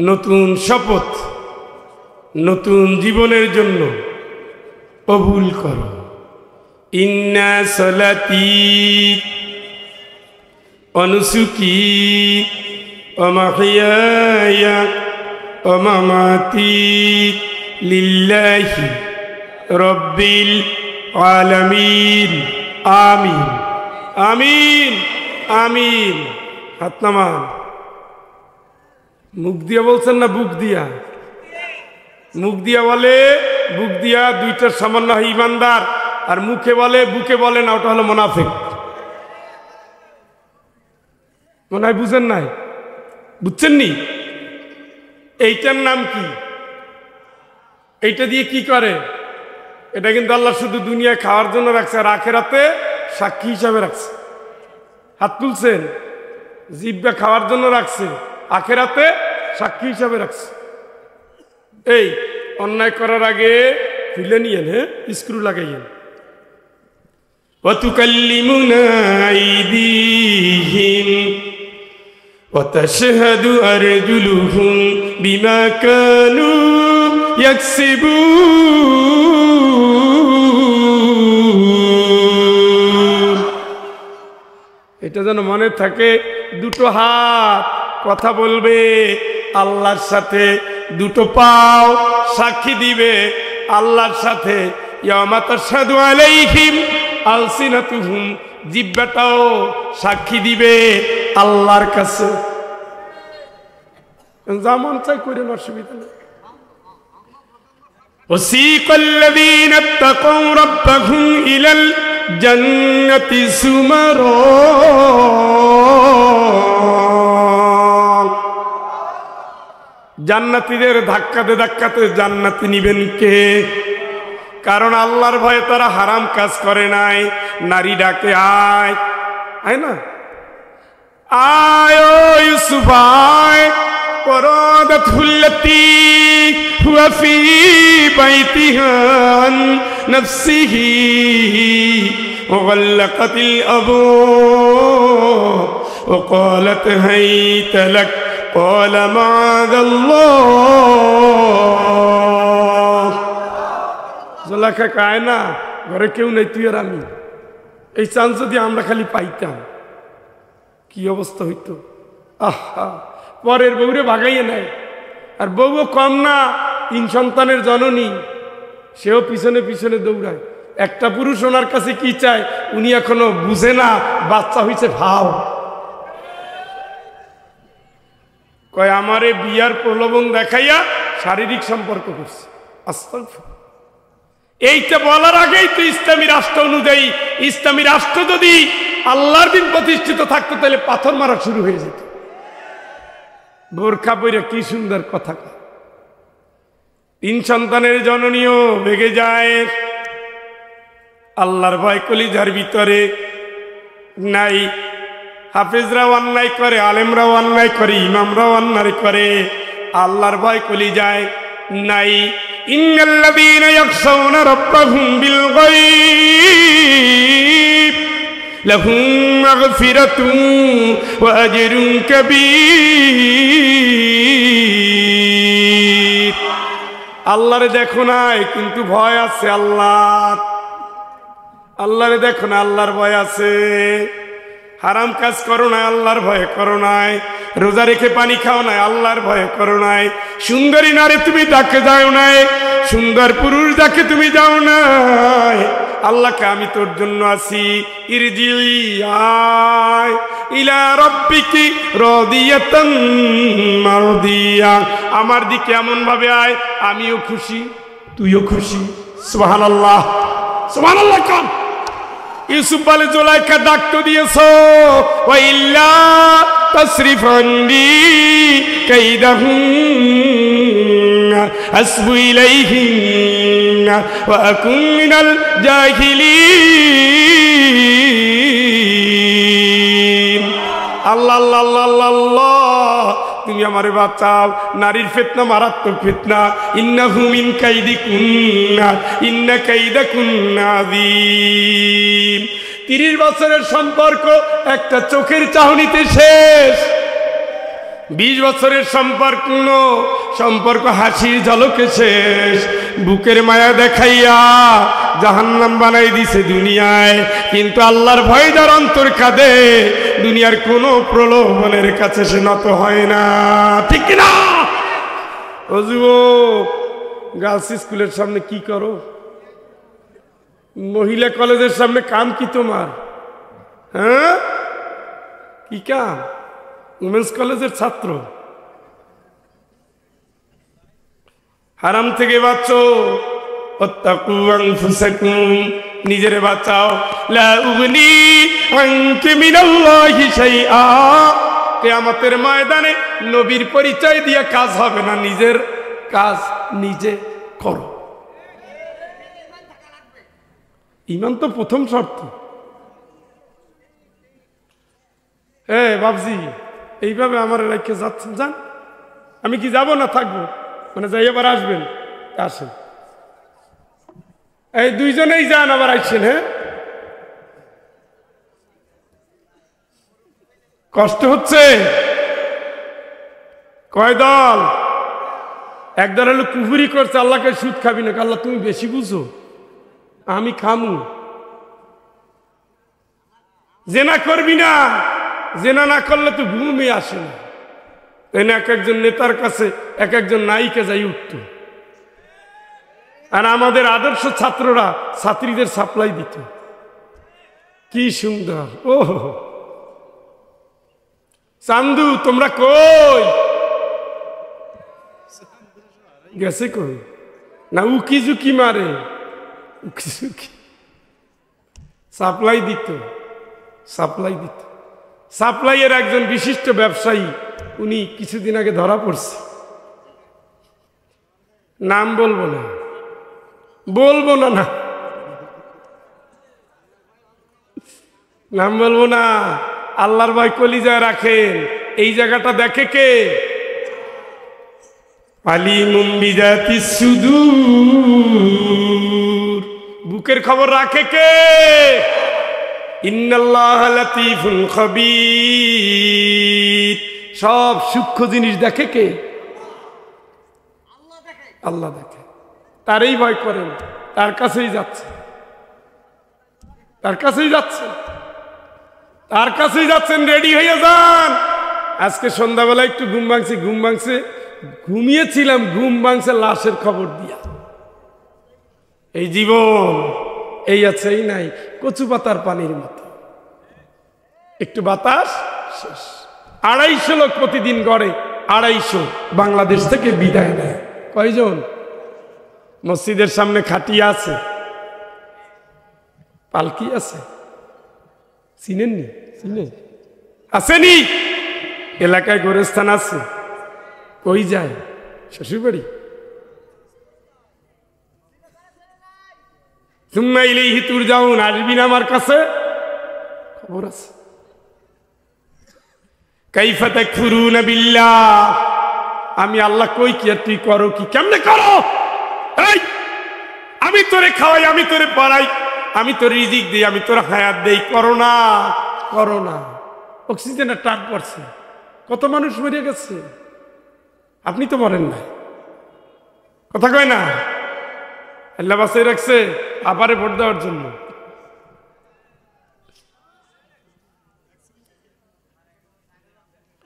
নতুন শপথ, নতুন জীবনের জন্য কবুল করো। ইন্না সলাতি ওয়া নুসুকি ওয়া মাহইয়ায়া ওয়া মামাতি লিল্লাহি রাব্বিল আলামিন। আমিন আমিন আমিন। হাত নামান। মুখ দিয়া বলছেন না বুক দিয়া? মুখ দিয়া বলে বুক দিয়া, দুইটার সামান্য হয় ইমানদার, আর মুখে বলে বুকে বলে না, ওটা হলো মুনাফিক। মনে হয় বুঝেন নাই? বুঝছেন নি? এইটার নাম কি? এইটা দিয়ে কি করে? এটা কিন্তু আল্লাহ শুধু দুনিয়ায় খাওয়ার জন্য রাখছে, আর আখেরাতে সাক্ষী হিসাবে রাখছে। হাত তুলছেন? জিহ্বা খাওয়ার জন্য রাখছে, আখেরাতে সাক্ষী হিসাবে রাখছে। এই অন্যায় করার আগে খুলে নিয়েন, হ্যাঁ, স্ক্রু লাগাইয়েন। وتكلمنا أيديهم وتشهد أرجلهم بما كانوا يكسبون। এটা যেন মনে থাকে, দুটো হাত কথা বলবে আল্লাহর সাথে, দুটো পাও সাক্ষী দিবে আল্লাহর সাথে। ইয়ামা তাশহাদু আলাইহিম আলসিনাতুহুম, জিহ্বাটাও সাক্ষী দিবে আল্লাহর কাছে। যেমন চাই করেন, অসুবিধা নেই। ওয়াসিকাল্লাযীনা ইত্তাকাউ রাব্বাহুম ইলাল জান্নাতি সুমারা। জান্নাতীদের ধাক্কাতে ধাক্কাতে জান্নাতে নিবেন কে? কারণ আল্লাহর ভয়ে তারা হারাম কাজ করে নাই। নারী ডাকে আয়, আয় না, আয় ও ইউসুফ আয়। ওয়ারাদাতুল্লাতী হুয়া ফী বাইতিহা আন নাফসিহি ওয়াগাল্লাকাতিল আবওয়াব ওয়াকালাত হাইতা লাক ক্বালা মাআযাল্লাহ। জোলাখা কায় না, ঘরে কেউ নেই, তুই আর আমি। এই চান্স যদি আমরা খালি পাইতাম, কি অবস্থা হইতো। আহা, পরের বউরে ভাগাইয়ে নেয়। আর বউও কম না, 3 সন্তানের জননী, সেও পিছনে পিছনে দৌড়ায়। একটা পুরুষ ওনার কাছে কি চায় উনি এখনো বুঝে না, বাচ্চা হইছে ভাও। কয় আমারে বিয়ার প্রলোভন দেখাইয়া শারীরিক সম্পর্ক করছে। আস্তাগফিরুল্লাহ। এইটা বলার আগেই তো ইসলামী রাষ্ট্র অনুযায়ী, ইসলামী রাষ্ট্র যদি আল্লাহর দিন প্রতিষ্ঠিত থাকতো তাহলে পাথর মারা শুরু হয়ে যেত। বোরখা পরে কি সুন্দর কথা। তিন সন্তানের জননীও ভেগে যায়। আল্লাহর ভয় কলিজার ভিতরে নাই। হাফেজরাও অন্যায় করে, আলেমরাও অন্যায় করে, ইমামরাও অন্যায় করে, আল্লাহর ভয় কলিজায় নাই। ইন্নাল্লাযীনা ইয়াখশাউনা রাব্বাহুম বিল গায়ব লাহুম মাগফিরাতুন ওয়া আজরুন কাবীর। আল্লাহরে দেখো নাই কিন্তু ভয় আছে আল্লাহ। আল্লাহরে দেখো না, আল্লাহর ভয় আছে। হারাম কাজ করো না, আল্লাহর ভয়ে করো নাই। রোজা রেখে পানি খাও নাই, আল্লাহর ভয়ে করো নাই। সুন্দরী নারী তুমি ডাকে যাও নাই, সুন্দর পুরুষ ডাকে তুমি যাও নাই। আল্লাহকে আমি তোর জন্য আছি। ইরজি আয় ইলা রাব্বিকি রাদিয়াতান মারদিয়া। আমার দিকে এমন ভাবে আয় আমিও খুশি তুইও খুশি। সুবহানাল্লাহ, সুবহানাল্লাহ। কান ইউসুফ বলে জুলাইখা ডাক তো দিয়েছো, ওয়া ইল্লা তাসরিফানি কাইদাহুম আসবু ইলাইহিম ওয়া আকুন মিনাল জাহিলিন। আল্লাহ আল্লাহ আল্লাহ আল্লাহ, তুমি আমারে বাঁচাও। নারীর ফিতনা মারাত্মক ফিতনা। ইন্নাহু মিন কাইদিকুন্না ইন্না কাইদাকুন্না আযীম। 30 বছরের সম্পর্ক একটা চোখের চাহনিতে শেষ। 20 বছরের সম্পর্ক হাসির ঝলকে শেষ। বুকের মায়া দেখাইয়া জাহান্নাম বানাই দিছে দুনিয়ায়। কিন্তু আল্লাহর ভয় যার অন্তর কাঁদে, দুনিয়ার কোনো প্রলোভনের কাছে সে নত হয় না। ঠিক কিনা? ও যুবক, গার্লস স্কুলের সামনে কি করো? মহিলা কলেজের সামনে কাম কি তোমার? হ্যাঁ, কি কাম? উমেন্স কলেজের ছাত্র। হারাম থেকে বাঁচো। ওয়াত্তাকু আনফুসাকুম, নিজেরে বাঁচাও। লা উগনি আনকা মিনাল্লাহি শাইআ। কিয়ামতের ময়দানে নবীর পরিচয় দিয়ে কাজ হবে না, নিজের কাজ নিজে করো। ঈমান তো প্রথম শর্ত। বাবজি, এইভাবে আমার রেখে যাচ্ছেন, যান। আমি কি যাব না থাকবো? মানে যাই আবার আসবেন? আসেন, এই দুইজনেই যান, আবার আসছেন। হ্যাঁ, কষ্ট হচ্ছে। কয় দল? এক দল হলো কুফরি করছে, আল্লাহকে সুদ খাবি না। আল্লাহ তুমি বেশি বুঝো, আমি খামু। জেনা করবি না, জেনা না করলে তো ঘুমই আসে না। এনে এক একজন নেতার কাছে এক একজন নায়িকা যাই উঠত। আর আমাদের আদর্শ ছাত্ররা ছাত্রীদের সাপ্লাই দিত। কি সুন্দর! ও চান্দু, তোমরা কই গেছে? কই না, উকি ঝুঁকি মারে। উকি ঝুঁকি সাপ্লাই দিত, সাপ্লাই দিত। সাপ্লাইয়ের একজন বিশিষ্ট ব্যবসায়ী, উনি কিছুদিন আগে ধরা পড়ছে। নাম বলবো না, বলবো না, না নাম বলবো না। আল্লাহর ভয় কলিজায় রাখেন। এই জায়গাটা দেখে কে? আলিমুম বিযাতিস সুদূর, বুকের খবর রাখে কে? ইন্নাল্লাহা লাতীফুন খাবীর, সব সূক্ষ্ম জিনিস দেখে কে? আল্লাহ দেখে। তারই ভয় করেন, তার কাছেই যাচ্ছে, তার কাছেই যাচ্ছে, তার কাছেই যাচ্ছেন। রেডি হয়ে যান। আজকে সন্ধ্যাবেলা একটু ঘুম ভাঙছে, ঘুমিয়েছিলাম, ঘুম ভাঙছে লাশের খবর দিয়া। এই জীবন এই আছে এই নাই, কচু পাতার পানির মতো। একটু বাতাস শেষ। 250 লোক প্রতিদিন গড়ে, 250 বাংলাদেশ থেকে বিদায় নেয়। কয়জন? মসজিদের সামনে খাটিয়া আছে, পালকি আছে, চিনেননি? চিনেন? আসেনি? এলাকায় গোরস্থান আছে। কই যায়? শ্বশুর বাড়ি। সুম্মা ইলাইহি তুরজাউন, আসবি না আমার কাছে? খবর আছে। কাইফা তাকফুরুনা বিল্লাহ, আমি আল্লাহ কই কি আর তুই করো কি? কেমনে করো? এই আমি তোরে খাওয়াই, আমি তোরে পড়াই, আমি তোর রিজিক দিই, আমি তোর হায়াত দেই, করো না, করো না। অক্সিজেনের ট্রাক পড়ছে, কত মানুষ মরে গেছে, আপনি তো মরেন না। কথা কয় না? আল্লাহ বাঁচাই রাখছে আবারে ভোট দেওয়ার জন্য।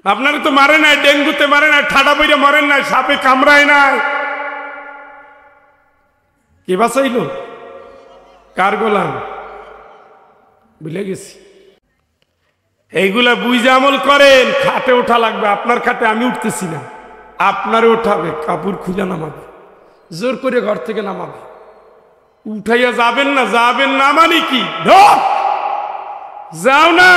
আপনারা তো মারে নাই, ডেঙ্গুতে মারে নাই, ঠাডা বইরে মরেন নাই, সাপে কামড়ায় নাই। কে বাঁচাইল? কার গোলাম? ভুলে গেছি। এইগুলা বুঝে আমল করেন। খাটে ওঠা লাগবে, আপনার খাটে আমি উঠতেছি না, আপনারে ওঠাবে, কাপড় খুলে নামাবে, জোর করে ঘর থেকে নামাবে। উঠাইয়া যাবেন না, যাবেন না মানে কি? যাও না,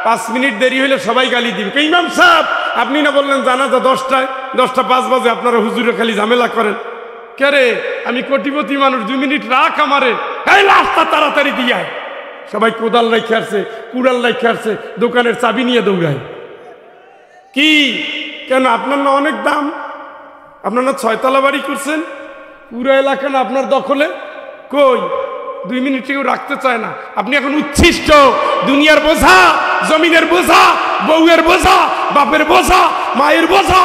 5 মিনিট দেরি হইলে সবাই গালি দিবে। ইমাম সাহেব আপনি না বললেন জানাজা 10টায়, 10টা 5 বাজে, আপনারা হুজুরে খালি ঝামেলা করেন। কে রে, আমি কোটিপতি মানুষ, 2 মিনিট রাখ আমারে, এই রাস্তা তাড়াতাড়ি দিয়ে। সবাই কোদাল রাইখে আসছে, কুড়াল রাইখে আসছে, দোকানের চাবি নিয়ে দৌড়ায়। কি কেন? আপনার না অনেক দাম, আপনার না 6 তলা বাড়ি করছেন, পুরো এলাকা না আপনার দখলে। কই 2 মিনিট কেউ রাখতে চায় না। আপনি এখন উচ্ছিষ্ট, দুনিয়ার বোঝা, জমিনের বোঝা, বউয়ের বোঝা, বাপের বোঝা, মায়ের বোঝা,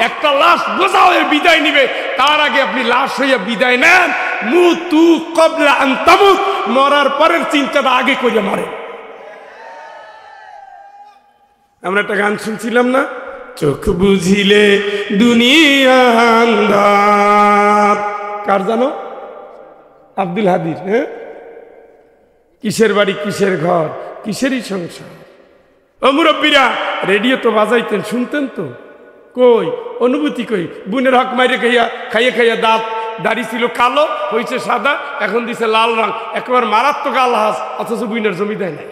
একটা লাশ বোঝা হয়ে বিদায় নিবে, তার আগে আপনি লাশ হইয়া বিদায় নেন। মুতু ক্বাবলা আন তামুত, মরার পরের চিন্তাটা আগে করে মরে। আমরা একটা গান শুনছিলাম না, চোখ বুঝিলে দুনিয়া আন্ধার। কার জানো? আব্দুল হাদির। হ্যাঁ, কিসের বাড়ি, কিসের ঘর, কিসেরই সংসার। ও মুরব্বীরা, রেডিও তো বাজাইতেন, শুনতেন তো। কই অনুভূতি কই? বুনের হক মাইরে খাইয়া খাইয়া খাইয়া দাঁত, দাড়ি ছিল কালো, হয়েছে সাদা, এখন দিছে লাল রং, একেবারে মারাত্মক আলহাজ, অথচ বুনের জমি দেয় নাই।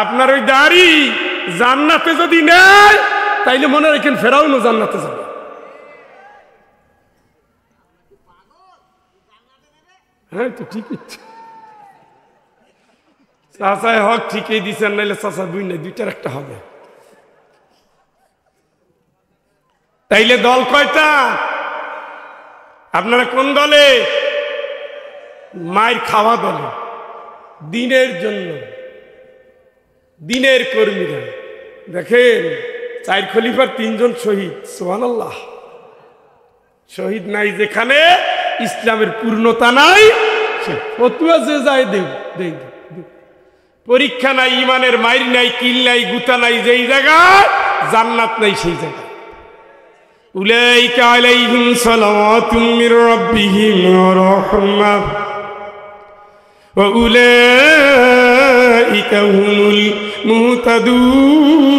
আপনার ওই দাড়ি জান্নাতে যদি নেয়, তাইলে মনে রাখেন ফেরাউনও জান্নাতে যাবে। হ্যাঁ তো ঠিকই, চাচায় হক ঠিকই দিচ্ছেন, নাইলে চাচা দুই নাই, দুইটার একটা হবে। তাইলে দল কয়টা? আপনারা কোন দলে? মায়ের খাওয়া দলে, দিনের জন্য, দিনের কর্মীরা। দেখেন 4 খলিফার 3 জন শহীদ, সুবহানাল্লাহ। শহীদ নাই যেখানে, ইসলামের পূর্ণতা নাই, সে ফতুয়া যে যায় দেব দেব। পরীক্ষা নাই, ইমানের মাইর নাই, কিল নাই, গুতা নাই, যেই জায়গায় জান্নাত নাই সেই জায়গায়। উলাইকা আলাইহিম সালাওয়াতুম মির রাব্বিহিম ওয়া রাহমাহ ওয়া উলাইকা হুমুল মুহতাদুন।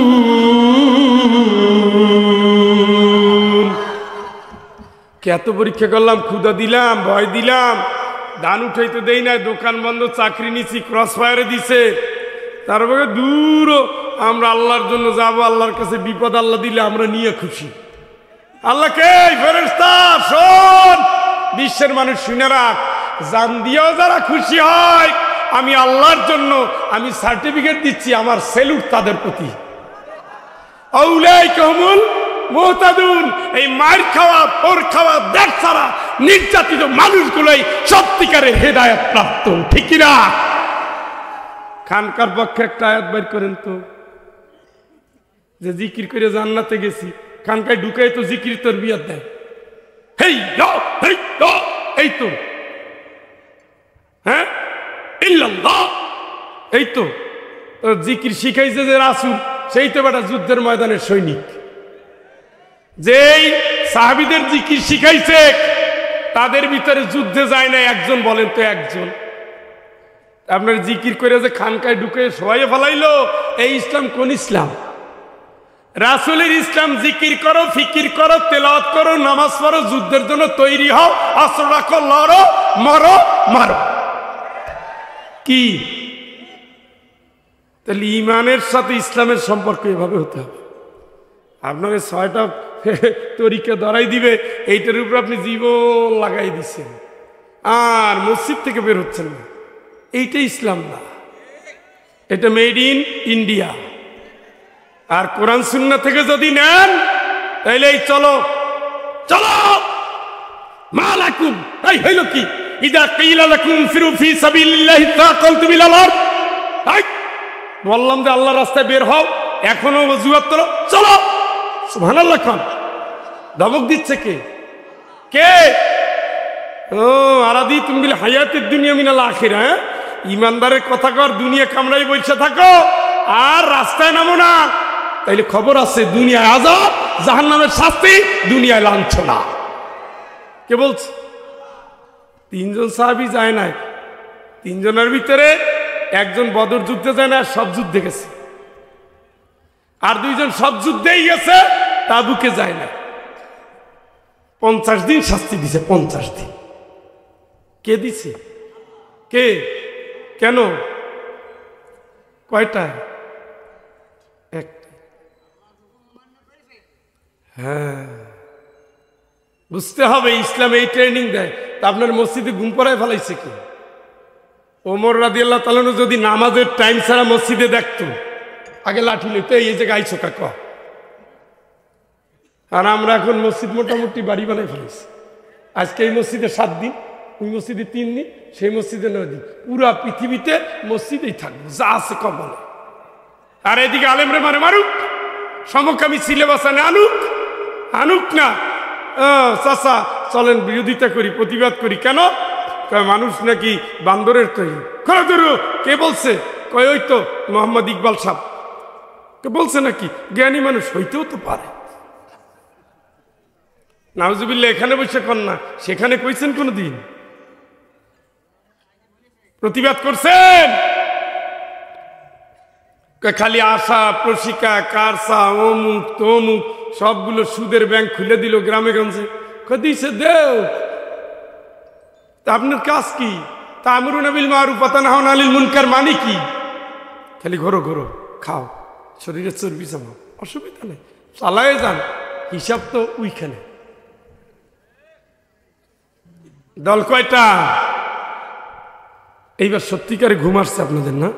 কত পরীক্ষা করলাম, ক্ষুধা দিলাম, ভয় দিলাম, ধান উঠাইতে দেই না, দোকান বন্ধ, চাকরি নিছি, ক্রস ফায়ারে দিছে, তারপরে দূর আমরা আল্লাহর জন্য যাব, আল্লাহর কাছে বিপদ আল্লাহ দিলে আমরা নিয়ে খুশি। আল্লাহকে ফেরেশতা শোন, বিশ্বের মানুষ শুনে রাখ, জান দিয়েও যারা খুশি হয়, আমি আল্লাহর জন্য আমি সার্টিফিকেট দিচ্ছি, আমার সেলুট তাদের প্রতি। আউলাইকা হুমুল মুহতাদুন। এই মার খাওয়া, পর খাওয়া, দেখ ছাড়া নির্যাতিত মানুষগুলোই সত্যিকারের হেদায়েত প্রাপ্ত, ঠিক কিনা? খানকার পক্ষে একটা আয়াত বের করেন তো, যে জিকির করে জান্নাতে গেছি। খানকায় ঢুকাই তো জিকির তরবিয়ত দেয়, হেই এই তো, হ্যাঁ ইল্লাল্লাহ, এই তো জিকির শিখাইছে যে রাসূল, সেই তো বেটা যুদ্ধের ময়দানের সৈনিক। যেই সাহাবীদের জিকির শিখাইছে, তাদের ভিতরে যুদ্ধে যায় না একজন, বলেন তো একজন। আপনার জিকির করে যে খানকায় ঢুকে সবাই ফেলাইলো, এই ইসলাম কোন ইসলাম? রাসূলের ইসলাম জিকির করো, ফিকির করো, তেলাওয়াত করো, নামাজ পড়ো, যুদ্ধের জন্য তৈরি হও, অস্ত্র রাখো, লড়ো, মরো, মারো। কি তাহলে ইমানের সাথে ইসলামের সম্পর্ক এভাবে হতে হবে। আপনাকে 6টা তরিকা ধরাই দিবে, এইটার উপর আপনি জীবন লাগাই দিচ্ছেন। আর মসজিদ থেকে বের হচ্ছেন না, এইটা ইসলাম না, এটা মেড ইন ইন্ডিয়া। আর কোরআন সুন্নাহ থেকে যদি নেন তাইলে এই চলো চলো মালাকুম, এই হইল কি ইদা কিলা লাকুম ফিরু ফি সাবিলিল্লাহি তাকালতুম ইলাল আরদ, বললাম যে আল্লাহর রাস্তায় বের হও, এখনো ওযুহাত তোলো, চলো সুবহানাল্লাহ খান। ধমক দিচ্ছে কে? কে? ও আরাদি তুমি বিল হায়াতিদ দুনিয়া মিনাল আখিরা। ইমানদারের কথা কর, দুনিয়া কামড়াই বসে থাকো আর রাস্তায় নামো না, তাইলে খবর আছে দুনিয়ায় আযাব, জাহান্নামের শাস্তি, দুনিয়ায় লাঞ্ছনা। কে বলছে? তিনজন সাহাবী যায় নাই, তিনজনের ভিতরে একজন বদর যুদ্ধে যায় না, সব যুদ্ধে গেছে, আর দুইজন সব যুদ্ধেই গেছে, তাবুকে যায় না। 50 দিন শাস্তি দিছে, 50 দিন। কে দিছে? কে? কেন? কয়টা? একটা। হ্যাঁ, বুঝতে হবে ইসলাম এই ট্রেনিং দেয়। তা আপনার মসজিদে ঘুম পড়ায় ফেলাইছে কি? ওমর রাদিয়াল্লাহু তাআলা যদি নামাজের টাইম ছাড়া মসজিদে দেখতো, আগে লাঠি লইতো, এই যে গাইছো কাকা। আর আমরা এখন মসজিদ মোটামুটি বাড়ি বানাই ফেলেছি। আজকে এই মসজিদে 7 দিন, ওই মসজিদে 3 দিন, সেই মসজিদে 9 দিন, পুরা পৃথিবীতে মসজিদেই থাকবো, যা আছে কম বলে। আর এদিকে আলেমরে মারে মারুক, সমকামী সিলেবাস আনুক, আনুক না। চাচা চলেন বিরোধিতা করি, প্রতিবাদ করি। কেন? মানুষ নাকি বান্দরের তৈরি। কে বলছে? কয় ওই তো মোহাম্মদ ইকবাল সাহেব। কে বলছে নাকি? জ্ঞানী মানুষ হইতেও তো পারে। নাউজুবিল্লাহ, এখানে বসে কর না, সেখানে কইছেন কোনদিন? প্রতিবাদ করছেন? খালি আশা প্রশিকা কারসা অমুক তমুক সবগুলো সুদের ব্যাংক খুলে দিল গ্রামে গঞ্জে, দিছে দেও। তা আপনার কাজ কি? তা'মুরুনা বিল মারুফ ওয়া তানহাউনা আনিল মুনকার মানে কি? খালি ঘোরো ঘোরো, খাও, শরীরে চর্বি জমাও, অসুবিধা নেই, চালায়ে যান, হিসাব তো ওইখানে। দল কয়টা? এইবার সত্যিকারে ঘুম আসছে আপনাদের না?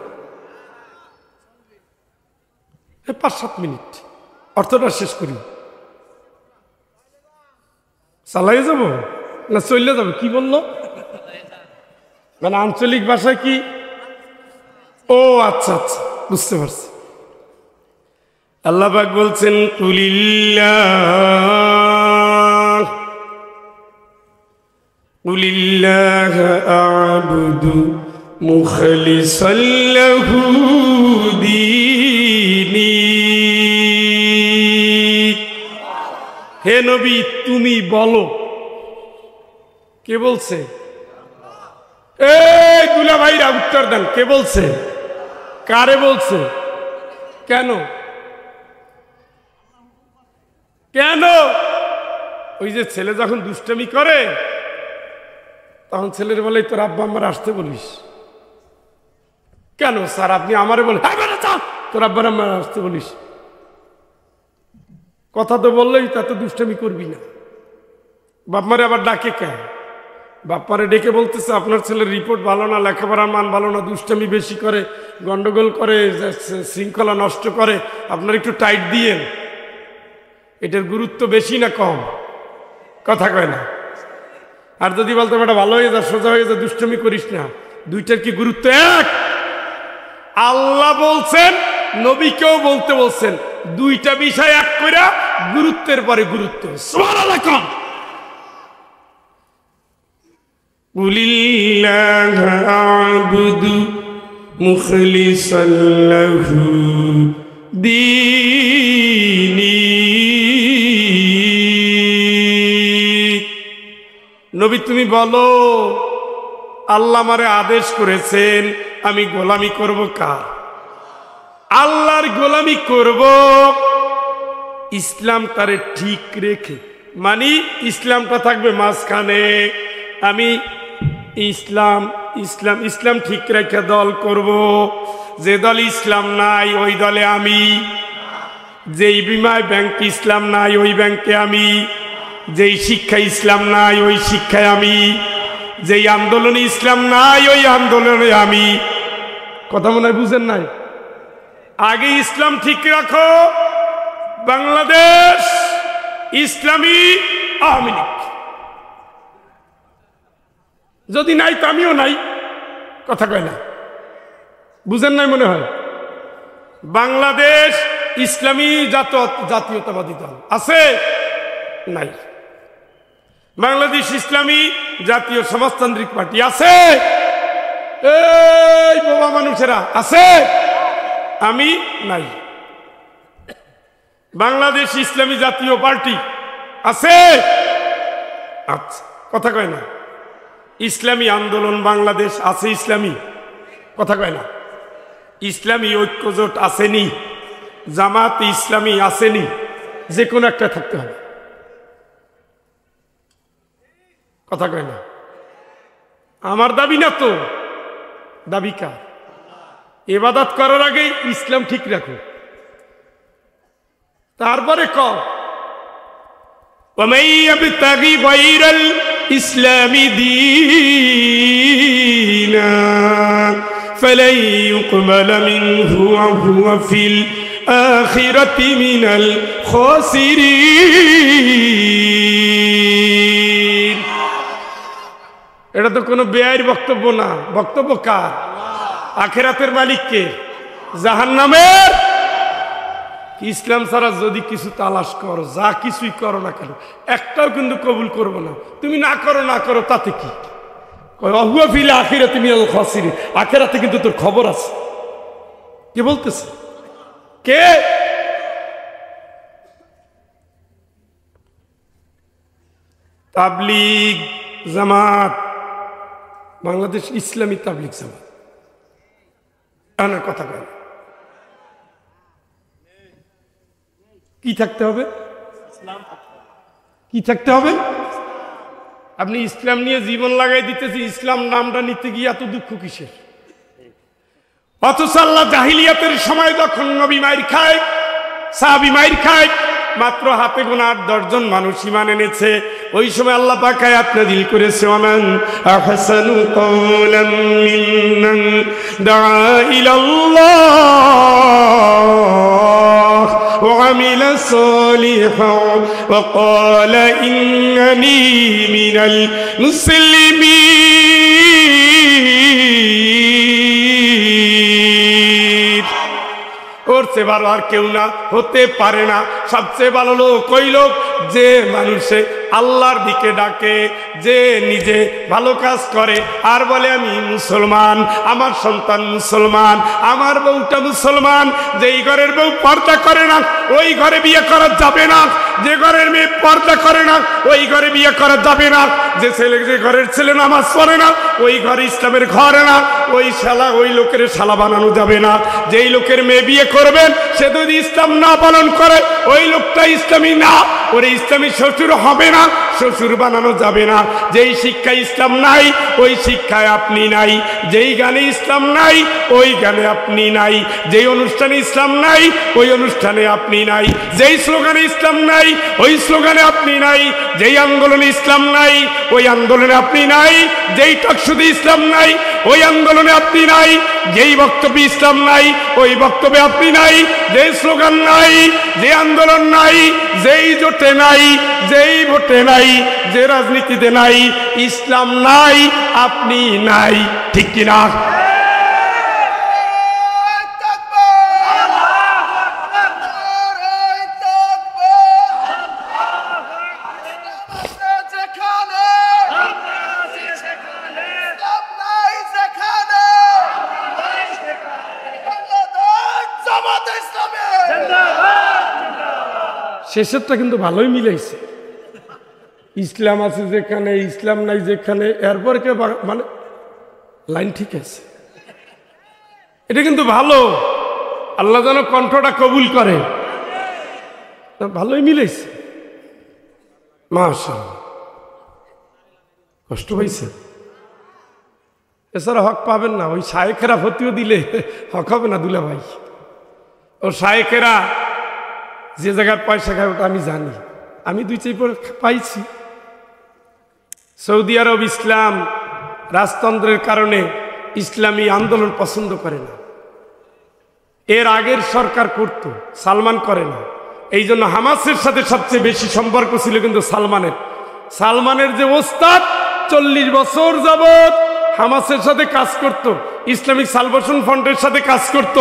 5-7 মিনিট অর্থটা শেষ করি। চালাই যাব না চলে যাবে? কি বললো? মানে আঞ্চলিক ভাষায় কি? ও আচ্ছা আচ্ছা, বুঝতে পারছি। আল্লাহ পাক বলছেন কুলিল্লাহ আ'বুদু মুখলিসাল লাহু দীনি। হে নবী তুমি বলো। কে বলছে? এই দুলা ভাইরা উত্তর দেন, কে বলছে? কারে বলছে? কেন? কেন? ওই যে ছেলে যখন দুষ্টামি করে তখন ছেলের বলে তোর আব্বা আমার আসতে বলিস কেন? স্যার আপনি আমারে বলে তোর আব্বার আমার আসতে বলিস, কথা তো বললেই তা তো দুষ্টামি করবি না। বাপমারে আবার ডাকে কেন? বাপ্পারে ডেকে বলতেছে আপনার ছেলের রিপোর্ট ভালো না, লেখাপড়ার মান ভালো না, দুষ্টামি বেশি করে, গন্ডগোল করে, শৃঙ্খলা নষ্ট করে, আপনার একটু টাইট দিয়েন। এটার গুরুত্ব বেশি না কম? কথা কয় না। আর যদি বলতে এটা ভালো হয়ে যা, সোজা হয়ে যা, দুষ্টামি করিস না, দুইটার কি গুরুত্ব এক? আল্লাহ বলছেন, নবীকেও বলতে বলছেন, দুইটা বিষয় এক করে গুরুত্বের পরে গুরুত্ব। সুবহানাল্লাহ। কুলিল্লাহ আ'বুদু মুখলিসাল লাহু দীনি। নবী তুমি বলো আল্লাহ আমারে আদেশ করেছেন আমি গোলামি করব কার? আল্লাহর গোলামি করব, ইসলামটারে ঠিক রেখে। মানে ইসলামটা থাকবে মাঝখানে, আমি ইসলাম ইসলাম ইসলাম ঠিক রেখে দল করব। যে দল ইসলাম নাই ওই দলে আমি, যেই বিমায় ব্যাংক ইসলাম নাই ওই ব্যাংকে আমি, যেই শিক্ষা ইসলাম নাই ওই শিক্ষায় আমি, যেই আন্দোলনে ইসলাম নাই ওই আন্দোলনে আমি। কথা মনে হয় বুঝেন নাই? আগে ইসলাম ঠিক রাখো, বাংলাদেশ ইসলামী আওয়ামী লীগ। যদি নাই তো আমিও নাই। কথা কয় না, বুঝেন নাই মনে হয়? বাংলাদেশ ইসলামী জাতীয়তাবাদী দল আছে নাই? বাংলাদেশ ইসলামী জাতীয় সমাজতান্ত্রিক পার্টি আছে? এই বাবা মানুষেরা আছে? আমি নাই। বাংলাদেশ ইসলামী জাতীয় পার্টি আছে? আচ্ছা, কথা কয় না। ইসলামী আন্দোলন বাংলাদেশ আছে? ইসলামী, কথা কয় না। ইসলামী ঐক্যজোট আসেনি? জামাত ইসলামী আসেনি? যে কোনো একটা থাকতে হবে। কথা কয় না। আমার দাবি না তো, দাবি কার? ইবাদত করার আগে ইসলাম ঠিক রাখো, তারপরে কও ওয়ামাই ইয়াবতাগি গায়রাল ইসলামি দীনা ফালাই ইউকবালা মিনহু ওয়া হুয়া ফিল আখিরাতি মিনাল খাসিরিন। এটা তো কোনো বেআইর বক্তব্য না। বক্তব্য কার? আখিরাতের মালিককে, জাহান্নামের। ইসলাম ছাড়া যদি কিছু তালাশ করো, যা কিছুই করো না কেন, একটাও কিন্তু কবুল করবো না। তুমি না করো তাতে কি? হুয়া ফিল আখিরাতি মিনাল খাসিরিন। আখিরাতে কিন্তু তোর খবর আছে। কে বলতেছে? কে? তাবলীগ জামাত, বাংলাদেশ ইসলামী তাবলীগ জামাত। কথা বলে কি থাকতে হবে? কি থাকতে হবে? আপনি ইসলাম নিয়ে জীবন লাগাই দিতেছি, ইসলাম নামটা নিতে গিয়ে এত দুঃখ কিসের? অথচ আল্লাহ জাহিলিয়াতের সময় যখন নবী মাইর খায়, সাহাবী মাইর খায়, মাত্র হাতে গোনা 8-10 জন মানুষ ঈমান এনেছে। ওই সময় আল্লাহ পাক আয়াত নাযিল করেছে ওয়ামান আহসানু কওলাম মিম্মান দাআ ইলাল্লাহ ওয়া আমিলা সালিহান ওয়া ক্বালা ইন্নানি মিনাল মুসলিমিন। ওর চেয়ে ভালো আর কেউ না, হতে পারে না। সবচেয়ে ভালো লোক ওই লোক যে মানুষে আল্লাহর দিকে ডাকে, যে নিজে ভালো কাজ করে আর বলে আমি মুসলমান, আমার সন্তান মুসলমান, আমার বউটা মুসলমান। যেই ঘরের বউ পর্দা করে না ওই ঘরে বিয়ে করা যাবে না। যে ঘরের মেয়ে পর্দা করে না ওই ঘরে বিয়ে করা যাবে না। যে ঘরের ছেলে নামাজ পড়ে না ওই ঘরে ইসলামের ঘর না। ওই শালা, ওই লোকের শালা বানানো যাবে না। যেই লোকের মেয়ে বিয়ে করবেন সে যদি ইসলাম না পালন করে ওই লোকটা ইসলামী না, ওরে ইসলামী শ্বশুর হবে না, শ্বশুর বানানো যাবে না। যেই শিক্ষায় ইসলাম নাই ওই শিক্ষায় আপনি নাই। যেই গানে ইসলাম নাই ওই গানে আপনি নাই। যেই অনুষ্ঠানে ইসলাম নাই ওই অনুষ্ঠানে আপনি নাই। যেই স্লোগানে ইসলাম নাই ওই স্লোগানে আপনি নাই। যেই আন্দোলনে ইসলাম নাই ওই আন্দোলনে আপনি নাই। যেই টকশুতে ইসলাম নাই ওই আন্দোলনে আপনি নাই। যেই বক্তব্যে ইসলাম নাই ওই বক্তব্যে আপনি নাই। যেই স্লোগান নাই, যে আন্দোলন নাই, যেই জোটে নাই, যেই ভোটে নাই, যে রাজনীতিতে নাই, ইসলাম নাই, আপনি নাই। ঠিক কিনা? শেষেরটা কিন্তু ভালোই মিলাইছে। ইসলাম আছে যেখানে, ইসলাম নাই যেখানে, এরপর কে মানে লাইন ঠিক আছে। এটা কিন্তু ভালো। আল্লাহ যেন কণ্ঠটা কবুল করে। ভালোই মিলাইছে। মাশাআল্লাহ। কষ্ট পাইছে? এছাড়া হক পাবেন না। ওই শায়েখেরা ফতিও দিলে হক হবে না দুলা ভাই। ও শায়েখেরা যে জায়গায় পয়সা খায় ওটা আমি জানি। আমি 2-4 পাইছি। সৌদি আরব ইসলাম রাজতন্ত্রের কারণে ইসলামী আন্দোলন পছন্দ করে না। এর আগের সরকার করত, সালমান করে না। এই জন্য হামাসের সাথে সবচেয়ে বেশি সম্পর্ক ছিল কিন্তু সালমানের যে ওস্তাদ 40 বছর যাবৎ হামাসের সাথে কাজ করত, ইসলামিক সালভেশন ফ্রন্টের সাথে কাজ করত,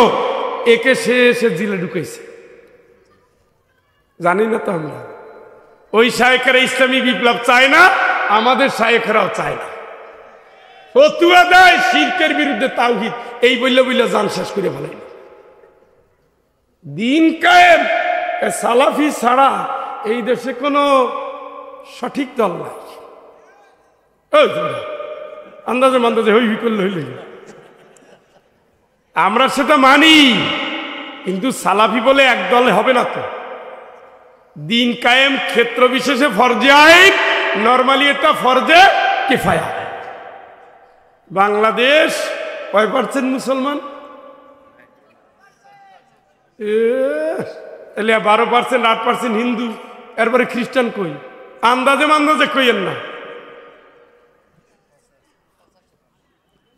একে সে জেলে ঢুকাইছে। জানি না তো আমরা। ওই শায়েখেরা ইসলামী বিপ্লব চায় না, আমাদের শায়েখেরাও চায় না। ফতুয়া দেয় শিরকের বিরুদ্ধে তাওহীদ, এই বইলা জান শেষ করে ফেলাই। দিন কায়েম সালাফি ছাড়া এই দেশে কোনো সঠিক দল নাই। আন্দাজে মান্দাজে হই করলে হইলে আমরা সেটা মানি, কিন্তু সালাফি বলে এক দলে হবে না তো। দিন কায়েম ক্ষেত্র বিশেষে ফরজে আইন, নরমালি এটা ফরজে কিফায়া। বাংলাদেশ কয় % মুসলমান? 12%, 8% হিন্দু, এরপরে খ্রিস্টান কই? আন্দাজে কইয়েন না।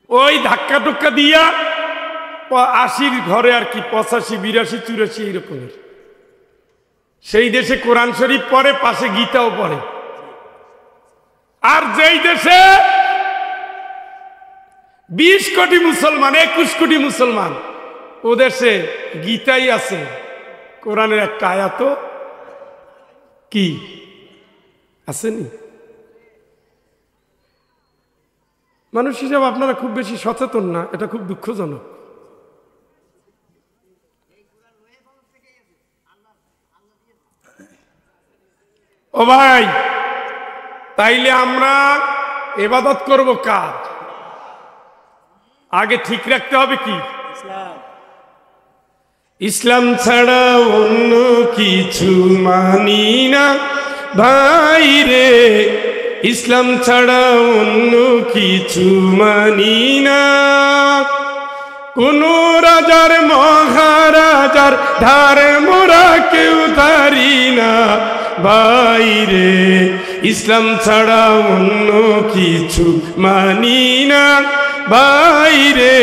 ওই ধাক্কা টুক্কা দিয়া 80 ঘরে আর কি, 85, 82, 84 এইরকমের। সেই দেশে কোরআন শরীফ পড়ে, পাশে গীতাও পড়ে। আর যেই দেশে 20 কোটি মুসলমান, 21 কোটি মুসলমান, ও দেশে গীতাই আছে, কোরআনের একটা আয়াত কি আসেনি। মানুষ হিসাবে আপনারা খুব বেশি সচেতন না, এটা খুব দুঃখজনক। ও ভাই, তাইলে আমরা ইবাদত করব কার? আগে ঠিক রাখতে হবে কি? ইসলাম ছাড়া অন্য কিছু মানি না ভাই রে, ইসলাম ছাড়া অন্য কিছু মানি না। কোন রাজার মহারাজার ধার মোরা কেউ ধারি না ভাই রে, ইসলাম ছাড়া অন্য কিছু মানি না ভাই রে,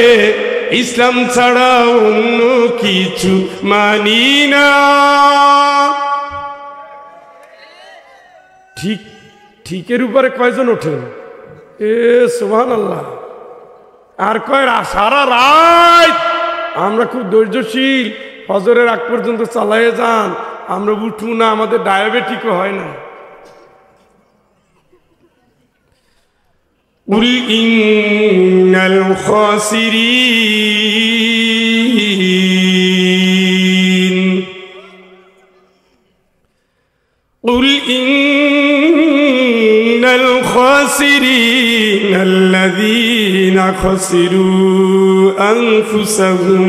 ইসলাম ছাড়া অন্য কিছু মানি না। ঠিকের উপরে কয়জন ওঠেন? সুবহানাল্লাহ। আর কয় সারা রাত আমরা খুব ধৈর্যশীল, ফজরের আগ পর্যন্ত চালায়ে যান, আমরা উঠু না, আমাদের ডায়াবেটিকও হয় না। قل إن الخاسرين قل إن الخاسرين الذين خسروا أنفسهم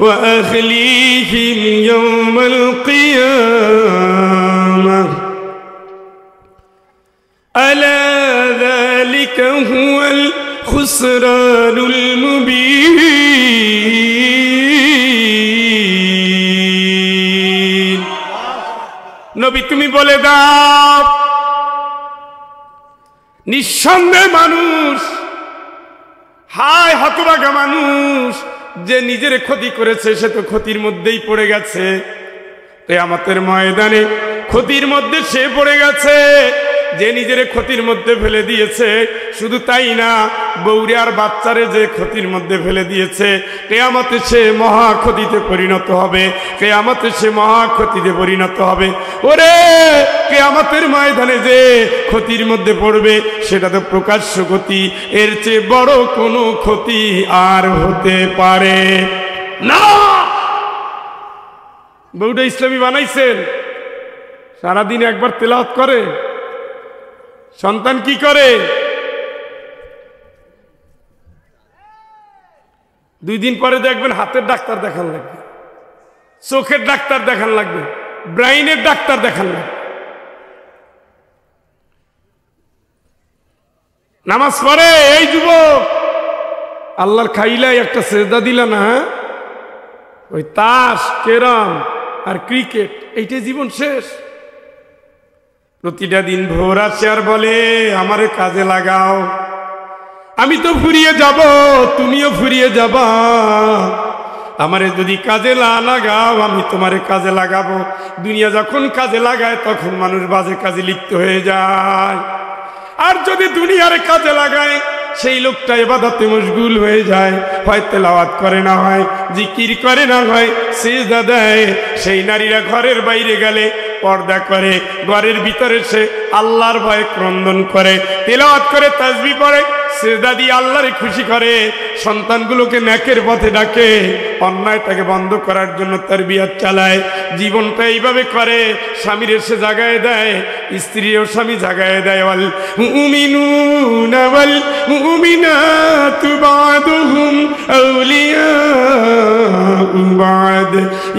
وأهليهم يوم القيامة ألا ذلك هو الخسران المبين। নবী তুমি বলে দাও, নিঃসন্দেহে মানুষ, হায় হতভাগা মানুষ, যে নিজের ক্ষতি করেছে সে তো ক্ষতির মধ্যেই পড়ে গেছে। কিয়ামতের ময়দানে ক্ষতির মধ্যে সে পড়ে গেছে, যে নিজের ক্ষতির মধ্যে ফেলে দিয়েছে। শুধু তাই না, বউরে আর বাচ্চারে যে ক্ষতির মধ্যে ফেলে দিয়েছে, কিয়ামতে সে মহা ক্ষতিতে পরিণত হবে, কিয়ামতে সে মহা ক্ষতিতে পরিণত হবে। ওরে কিয়ামতের ময়দানে যে ক্ষতির মধ্যে পড়বে সেটা তো প্রকাশ্য ক্ষতি, এর চেয়ে বড় কোনো ক্ষতি আর হতে পারে না। বউটা ইসলামী বানাইছেন, সারাদিন একবার তেলাওয়াত করে, সন্তান কি করে? 2 দিন পরে দেখবেন হাতের ডাক্তার দেখান লাগবে, চোখের ডাক্তার দেখান লাগবে, ব্রেইনের ডাক্তার দেখান লাগবে। নামাজ পড়ে এই যুবক, আল্লাহর খাইলাই একটা সেজদা দিলা না, ওই তাস ক্যারাম আর ক্রিকেট, এইটাই জীবন শেষ। প্রতিটা দিন ভোর আসে আর বলে আমারে কাজে লাগাও, আমি তো ফুরিয়ে যাব, তুমিও ফুরিয়ে যাবা। আমারে যদি কাজে লাগাও, আমি তোমারে কাজে লাগাবো। দুনিয়া যখন কাজে লাগায় তখন মানুষ বাজে কাজে লিপ্ত হয়ে যায়। আর যদি দুনিয়ার কাজে লাগায়, সেই লোকটা ইবাদতে মশগুল হয়ে যায়, হয় তেলাওয়াত করে না হয় জিকির করে না হয় সিজদা দেয়। সেই নারীরা ঘরের বাইরে গেলে পর্দা করে, ঘরের ভিতরে সে আল্লাহর ভয়ে ক্রন্দন করে, তেলাওয়াত করে, তাসবিহ পড়ে, সিজদা দিয়ে আল্লাহরে খুশি করে, সন্তানগুলোকে নেকের পথে ডাকে, অন্যায় তাকে বন্ধ করার জন্য তারবিয়াত চালায়। জীবনটা এইভাবে করে, স্বামীর এসে জাগায় দেয়, স্ত্রীও স্বামী জাগায় দেয়। ওয়াল মুমিনুনা ওয়াল মুমিনাতু বা'দুহুম আউলিয়াউ বা'দ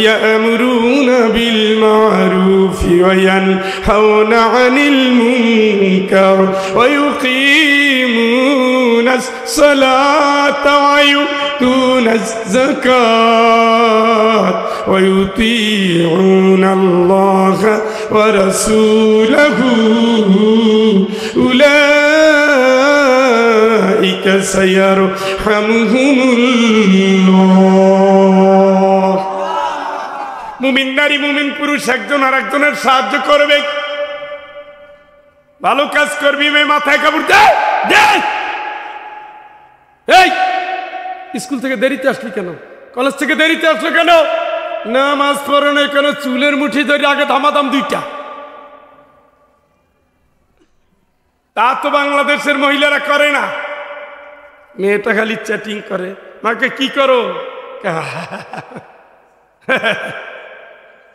ইয়া'মুরুনা বিল মা'রুফি ওয়া ইয়ানহাউনা আনিল মুনকার ওয়া ইউকিমুনাস সালাতা ওয়া ইউতুনাজ যাকাত ওয়া ইউতিউনা আল্লাহ ওয়া রাসূলাহু উলাইকা সায়ারহামুহুমুল্লাহ। মুমিন নারী মুমিন পুরুষ একজন আর একজনের সাহায্য করবে, ভালো কাজ করবি। মাথায় কাপড় দে। এই স্কুল থেকে দেরিতে আসলি কেন? কলেজ থেকে দেরিতে আসলো কেন? নামাজ পড়ো না কেন? চুলের মুঠি ধরে আগে ধামাধাম দুইটা। তা তো বাংলাদেশের মহিলারা করে না। মেয়েটা খালি চ্যাটিং করে, মাকে কি করো,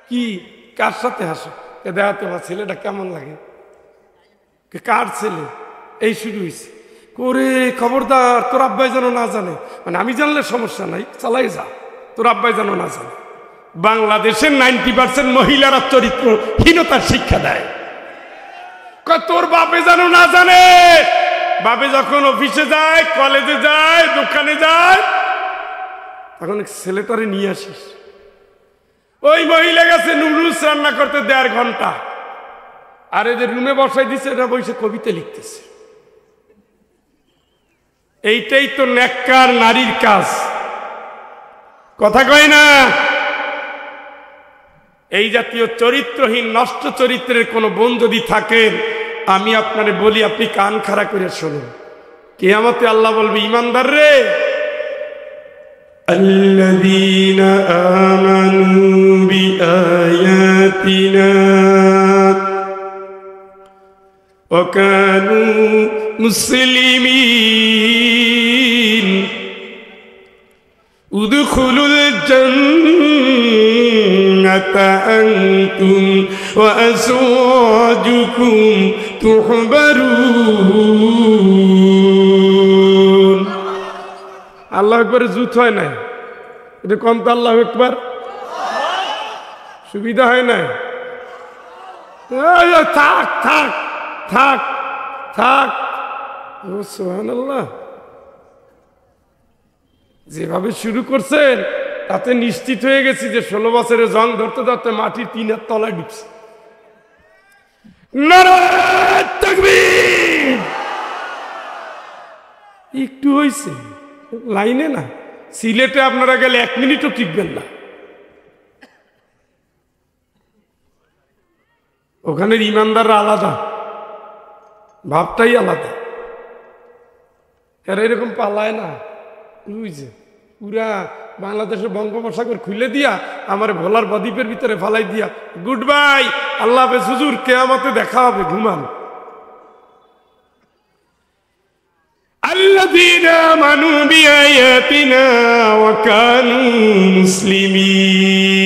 কি কার সাথে হাসো, দেখা তোমার ছেলেটা কেমন লাগে, কার ছেলে, এই শুরু হয়েছে করে। খবরদার, তোর আব্বাই যেন না জানে। মানে আমি জানলে সমস্যা নাই, চালাই যা, তোর আব্বাই যেন না জানে। বাংলাদেশের 90% মহিলারা চরিত্রহীনতার শিক্ষা দেয়। তোর বাপে যেন না জানে। বাপে যখন অফিসে যায়, কলেজে যায়, দোকানে যায়, তখন ছেলেটারে নিয়ে আসিস। ওই মহিলা গেছে নুডলস রান্না করতে 1.5 ঘন্টা, আর এদের রুমে বসাই দিছে, এটা বসে কবিতা লিখতেছে। এইটাই তো নেককার নারীর কাজ, কথা কয় না? এই জাতীয় চরিত্রহীন নষ্ট চরিত্রের কোন বোন যদি থাকেন, আমি আপনারে বলি, আপনি কান খাড়া করে শুনুন। কিয়ামতে আল্লাহ বলবে, ইমানদার রে, আল্লাযীনা আমানু বিআয়াতিনা ওয়া কানু মুসলিমিন উদখুলুল জান্নাতা আনতুম ওয়া আযওয়াজুকুম তুহবারুন। আল্লাহু আকবার জুত হয় না, এটা কম তো আল্লাহু আকবার সুবিধা হয় না। থাক থাক থাক থাক, সুবহানাল্লাহ। যেভাবে শুরু করছেন তাতে নিশ্চিত হয়ে গেছি যে 16 বছরে জং ধরতে ধরতে মাটির 3 হাত তলায় ঢুকছে। নারায়ে তাকবীর। একটু হয়েছে লাইনে না। সিলেটে আপনারা গেলে 1 মিনিটও টিকবেন না। ওখানের ইমানদাররা আলাদা, ভাবটাই আলাদা। এরা এরকম পালায় না। বুঝছে, পুরা বাংলাদেশের বঙ্গোপসাগর খুলে দিয়া আমার ভোলার বদ্বীপের ভিতরে ফালাই দিয়া গুড বাই, আল্লাহ হাফেজ হুজুর, কিয়ামতে দেখা হবে, ঘুমান। আল্লাযীনা আমানু বিআয়াতিনা ওয়া কানু মুসলিমিন।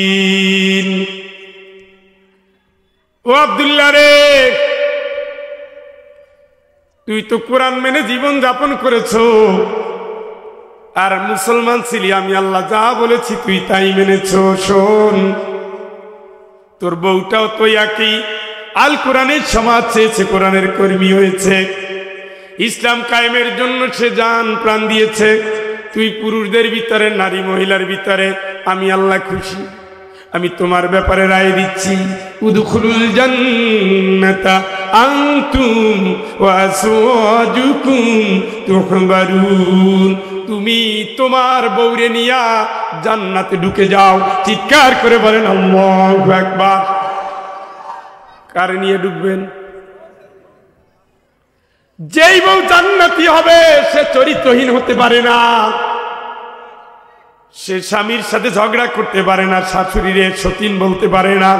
ও আব্দুল্লাহ রে, তুই তো কোরআন মেনে জীবন যাপন করেছো, আর মুসলমান ছিলি। আমি আল্লাহ যা বলেছি তুই তাই মেনেছো। শোন, তোর বউটাও তো একই, আল কোরআনের সমাজ চেয়েছে, কোরআনের কর্মী হয়েছে, ইসলাম কায়েমের জন্য সে জান প্রাণ দিয়েছে। তুই পুরুষদের ভিতরে, নারী মহিলার ভিতরে আমি আল্লাহ খুশি। আমি তোমার ব্যাপারে রায় দিচ্ছি, উদখুলুল জান্নাতা আনতুম ওয়া আজওয়াজুকুম তুহবারুন। তুমি তোমার বউরে নিয়া জান্নাতে ঢুকে যাও। চিৎকার করে বলেন আল্লাহু আকবার। কার নিয়ে ঢুকবেন? যেই বউ জান্নাতি হবে সে চরিত্রহীন হতে পারে না, সে স্বামীর সাথে ঝগড়া করতে পারে না, শাশুড়িরে সতীন বলতে পারে না।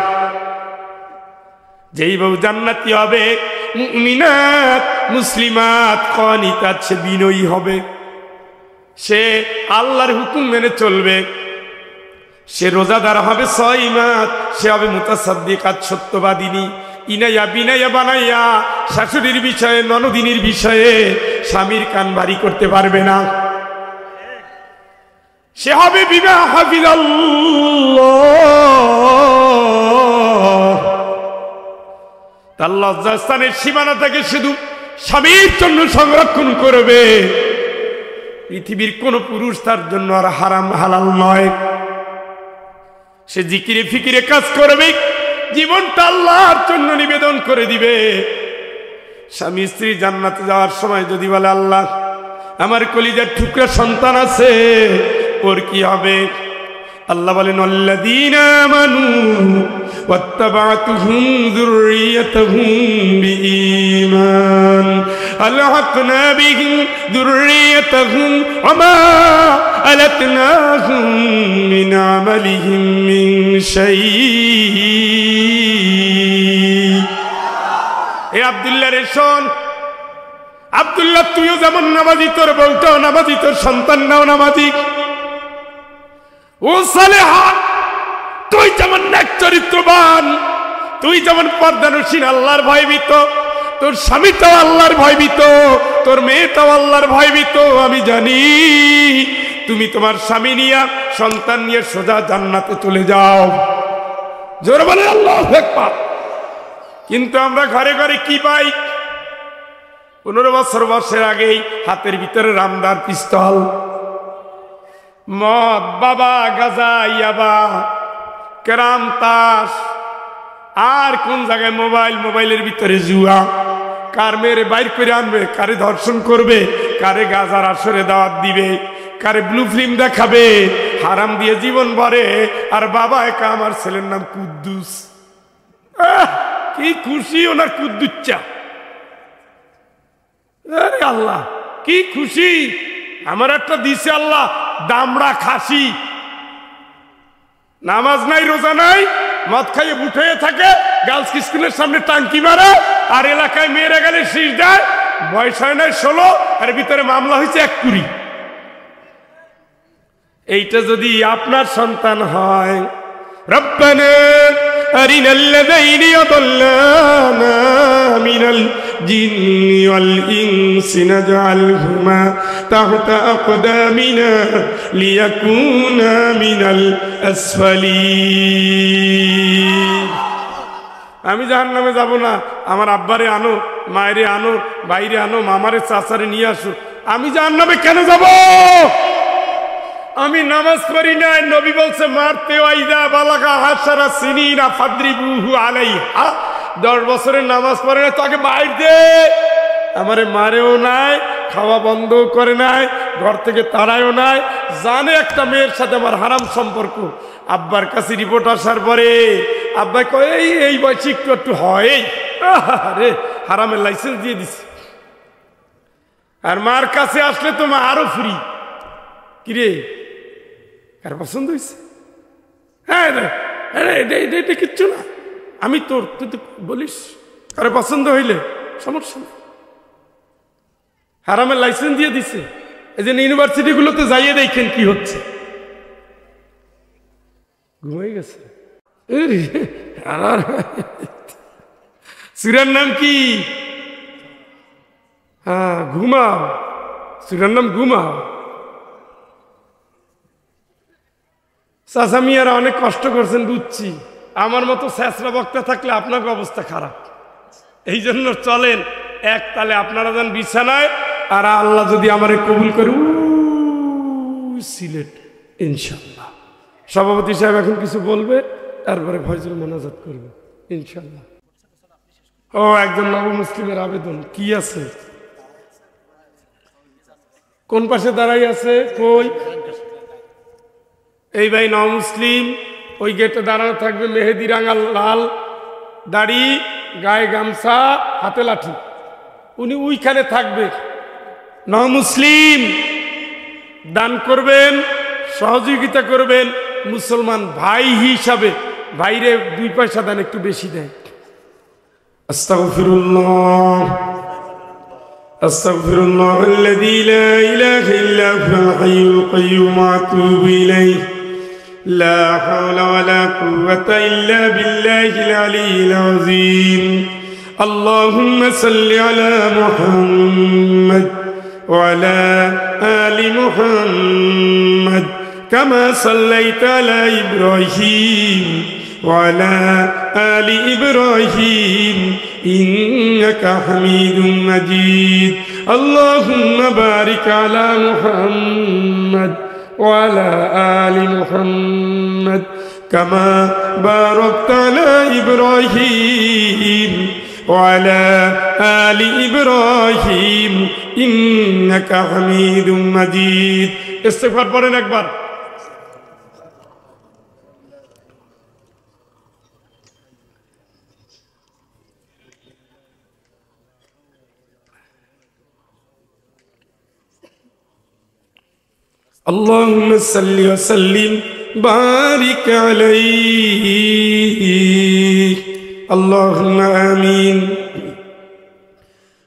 যেই বউ জান্নাতি হবে মুমিনাত মুসলিমাত কানিতাত, সে বিনয়ী হবে, সে আল্লাহর হুকুম মেনে চলবে, সে রোজাদার হবে, সাইমাত, সে হবে মুতাসাদ্দিকাত, সত্যবাদিনী। ইনাইয়া বিনাইয়া বানাইয়া শাশুড়ির বিষয়ে ননদিনীর বিষয়ে স্বামীর কান ভারী করতে পারবে না। সে হবে বিমা হাফিজাল্লাহ, তার লজ্জাস্থানের সীমানাটাকে শুধু স্বামীর জন্য সংরক্ষণ করবে। পৃথিবীর কোন পুরুষ তার জন্য আর হারাম হালাল নয়। সে জিকিরে ফিকিরে কাজ করবে, জীবনটা আল্লাহর জন্য নিবেদন করে দিবে। স্বামী স্ত্রী জান্নাতে যাওয়ার সময় যদি বলে আল্লাহ আমার কলিজার টুকরা সন্তান আছে, ওর কি হবে? আল্লাহ বলেন আল্লাযীনা আমানু ওয়াত্তাবাতুহুম যুররিয়াতুহুম বিঈমান আলহাকনা বিহিম যুররিয়াতুহুম ওয়া মা আলাতনাহুম মিন আমালিহিম মিন শাই। এ আব্দুল্লাহ রে শোন, আব্দুল্লাহ তুইও যেমন নামাজি, তোর বউটাও নামাজি, তোর সন্তানরাও নামাজি। ও সালেহা, তুই যেমন নেক চরিত্রবান, তুই যেমন পর্দানুসীন আল্লাহর ভয়ভীত, তোর স্বামীটাও আল্লাহর ভয়ভীত, তোর মেয়েটাও আল্লাহর ভয়ভীত। আমি জানি তুমি তোমার স্বামী নিয়ে সন্তান নিয়ে সোজা জান্নাতে চলে যাও। জোরে বলে আল্লাহু আকবার। কিন্তু আমরা ঘরে ঘরে কি পাই? 15 বছর বয়সের আগেই হাতের ভিতরে রামদার পিস্তল, মদ, বাবা, গাজা, ইয়াবা, ক্যারাম, তাস, আর কোন জায়গায় মোবাইল, মোবাইলের ভিতরে জুয়া। কার মেয়েরে বাইর করে আনবে, কারে ধর্ষণ করবে, কারে গাজার আসরে দাওয়াত দিবে, কারে ব্লু ফিল্ম দেখাবে, হারাম দিয়ে জীবন ভরে। আর বাবা একা, আমার ছেলের নাম কুদ্দুস। কি খুশি ওনার কুদ্দুচ্চা! আরে আল্লাহ কি খুশি! আমার একটা দিছে আল্লাহ দামড়া খাসি। নামাজ নাই, রোজা নাই, মদ খাইয়ে বুট হয়ে থাকে, গার্লস স্কুলের সামনে টাঙ্কি মারে, আর এলাকায় মেয়েরা গেলে শীষ দেয়। বয়স হয় নাই 16, আর ভিতরে মামলা হয়েছে 1 কোটি। এইটা যদি আপনার সন্তান হয়, রব্বানা আরিনাল্লাযীনা ইয়াদুল্লানা মিনাল জিন্নি ওয়াল ইনসি নাজআলহুমা তাহতা আকদামিনা লিয়াকুনা মিনাল আসফালিন। আমি জাহান্নামে যাব না, আমার আব্বারে আনো, মায়েরে আনো, বাইরে আনো, মামারে চাচারে নিয়ে আসো। আমি জাহান্নামে কেন যাব? আমি নামাজ পড়ি নাই। নবী বলছে মারতে ওয়াইদা বালাগা হাসারা সিনিনা ফাদরিবুহু আলাইহা। 10 বছরের নামাজ পড়ে না, তাকে বাইর দে। আমারে মারেও নাই, খাওয়া বন্ধ করে নাই, ঘর থেকে তাড়ায়ও নাই, জানে একটা মেয়ের সাথে আমার হারাম সম্পর্ক। আব্বার কাছে রিপোর্ট আসার পরে আব্বা কয় এই বয়সে একটু একটু হয়, আরে হারামের লাইসেন্স দিয়ে দিছে। আর মার কাছে আসলে তো মা আরো ফ্রি। কিরে, কার পছন্দ হয়েছে? হ্যাঁ এটা কিচ্ছু না, আমি তোর, তুই তো বলিস। কারো পছন্দ হইলে সমস্যা নেই। হারামের লাইসেন্স দিয়ে দিছে। এই জন্য ইউনিভার্সিটিগুলোতে যাইয়ে দেখেন কি হচ্ছে। ঘুমাই গেছে। সুরার নাম কি? হ্যাঁ, ঘুমাও। সুরার নাম ঘুমাও। চাচা মিয়ারা অনেক কষ্ট করছেন বুঝছি। আমার মতো শেষরা বক্তা থাকলে আপনার অবস্থা খারাপ। এই জন্য চলেন এক তালে আপনারা যান বিছানায়, আর আল্লাহ যদি আমারে কবুল করে সিলেট ইনশাল্লাহ সভাপতি সাহেব এখন কিছু বলবে, তারপরে ফয়জুল মোনাজাত করবে ইনশাল্লাহ। ও একজন নব মুসলিমের আবেদন কি আছে? কোন পাশে দাঁড়াই আছে? কই? এই ভাই নব মুসলিম ওই গেটে দাঁড়ানো থাকবে, মেহেদি রাঙা লাল দাড়ি, গায়ে গামছা, হাতে লাঠি, উনি ওইখানে থাকবে। নব মুসলিম দান করবেন, সহযোগিতা করবেন, মুসলমান ভাই হিসাবে ভাইরে 2 পয়সা দান একটু বেশি দেয়। আস্তাগফিরুল্লাহ আস্তাগফিরুল্লাহ আল্লাযী লা ইলাহা ইল্লা হুয়াল হাইয়ুল কাইয়্যুম ওয়া আতুবু ইলাইহি লা হাওলা ওয়া লা কুওয়াতা ইল্লা বিল্লাহিল আলিয়্যিল আযীম। আল্লাহুম্মা সাল্লি আলা মুহাম্মাদ ওয়া আলা আলি মুহাম্মাদ কামা সাল্লাইতা আলা ইব্রাহিম وعلى آل إبراهيم إنك حميد مجيد. اللهم بارك على محمد وعلى آل محمد كما باركت على إبراهيم وعلى آل إبراهيم إنك حميد مجيد. استغفار পড়েন একবার। اللهم صل وسلم بارك عليه اللهم آمين.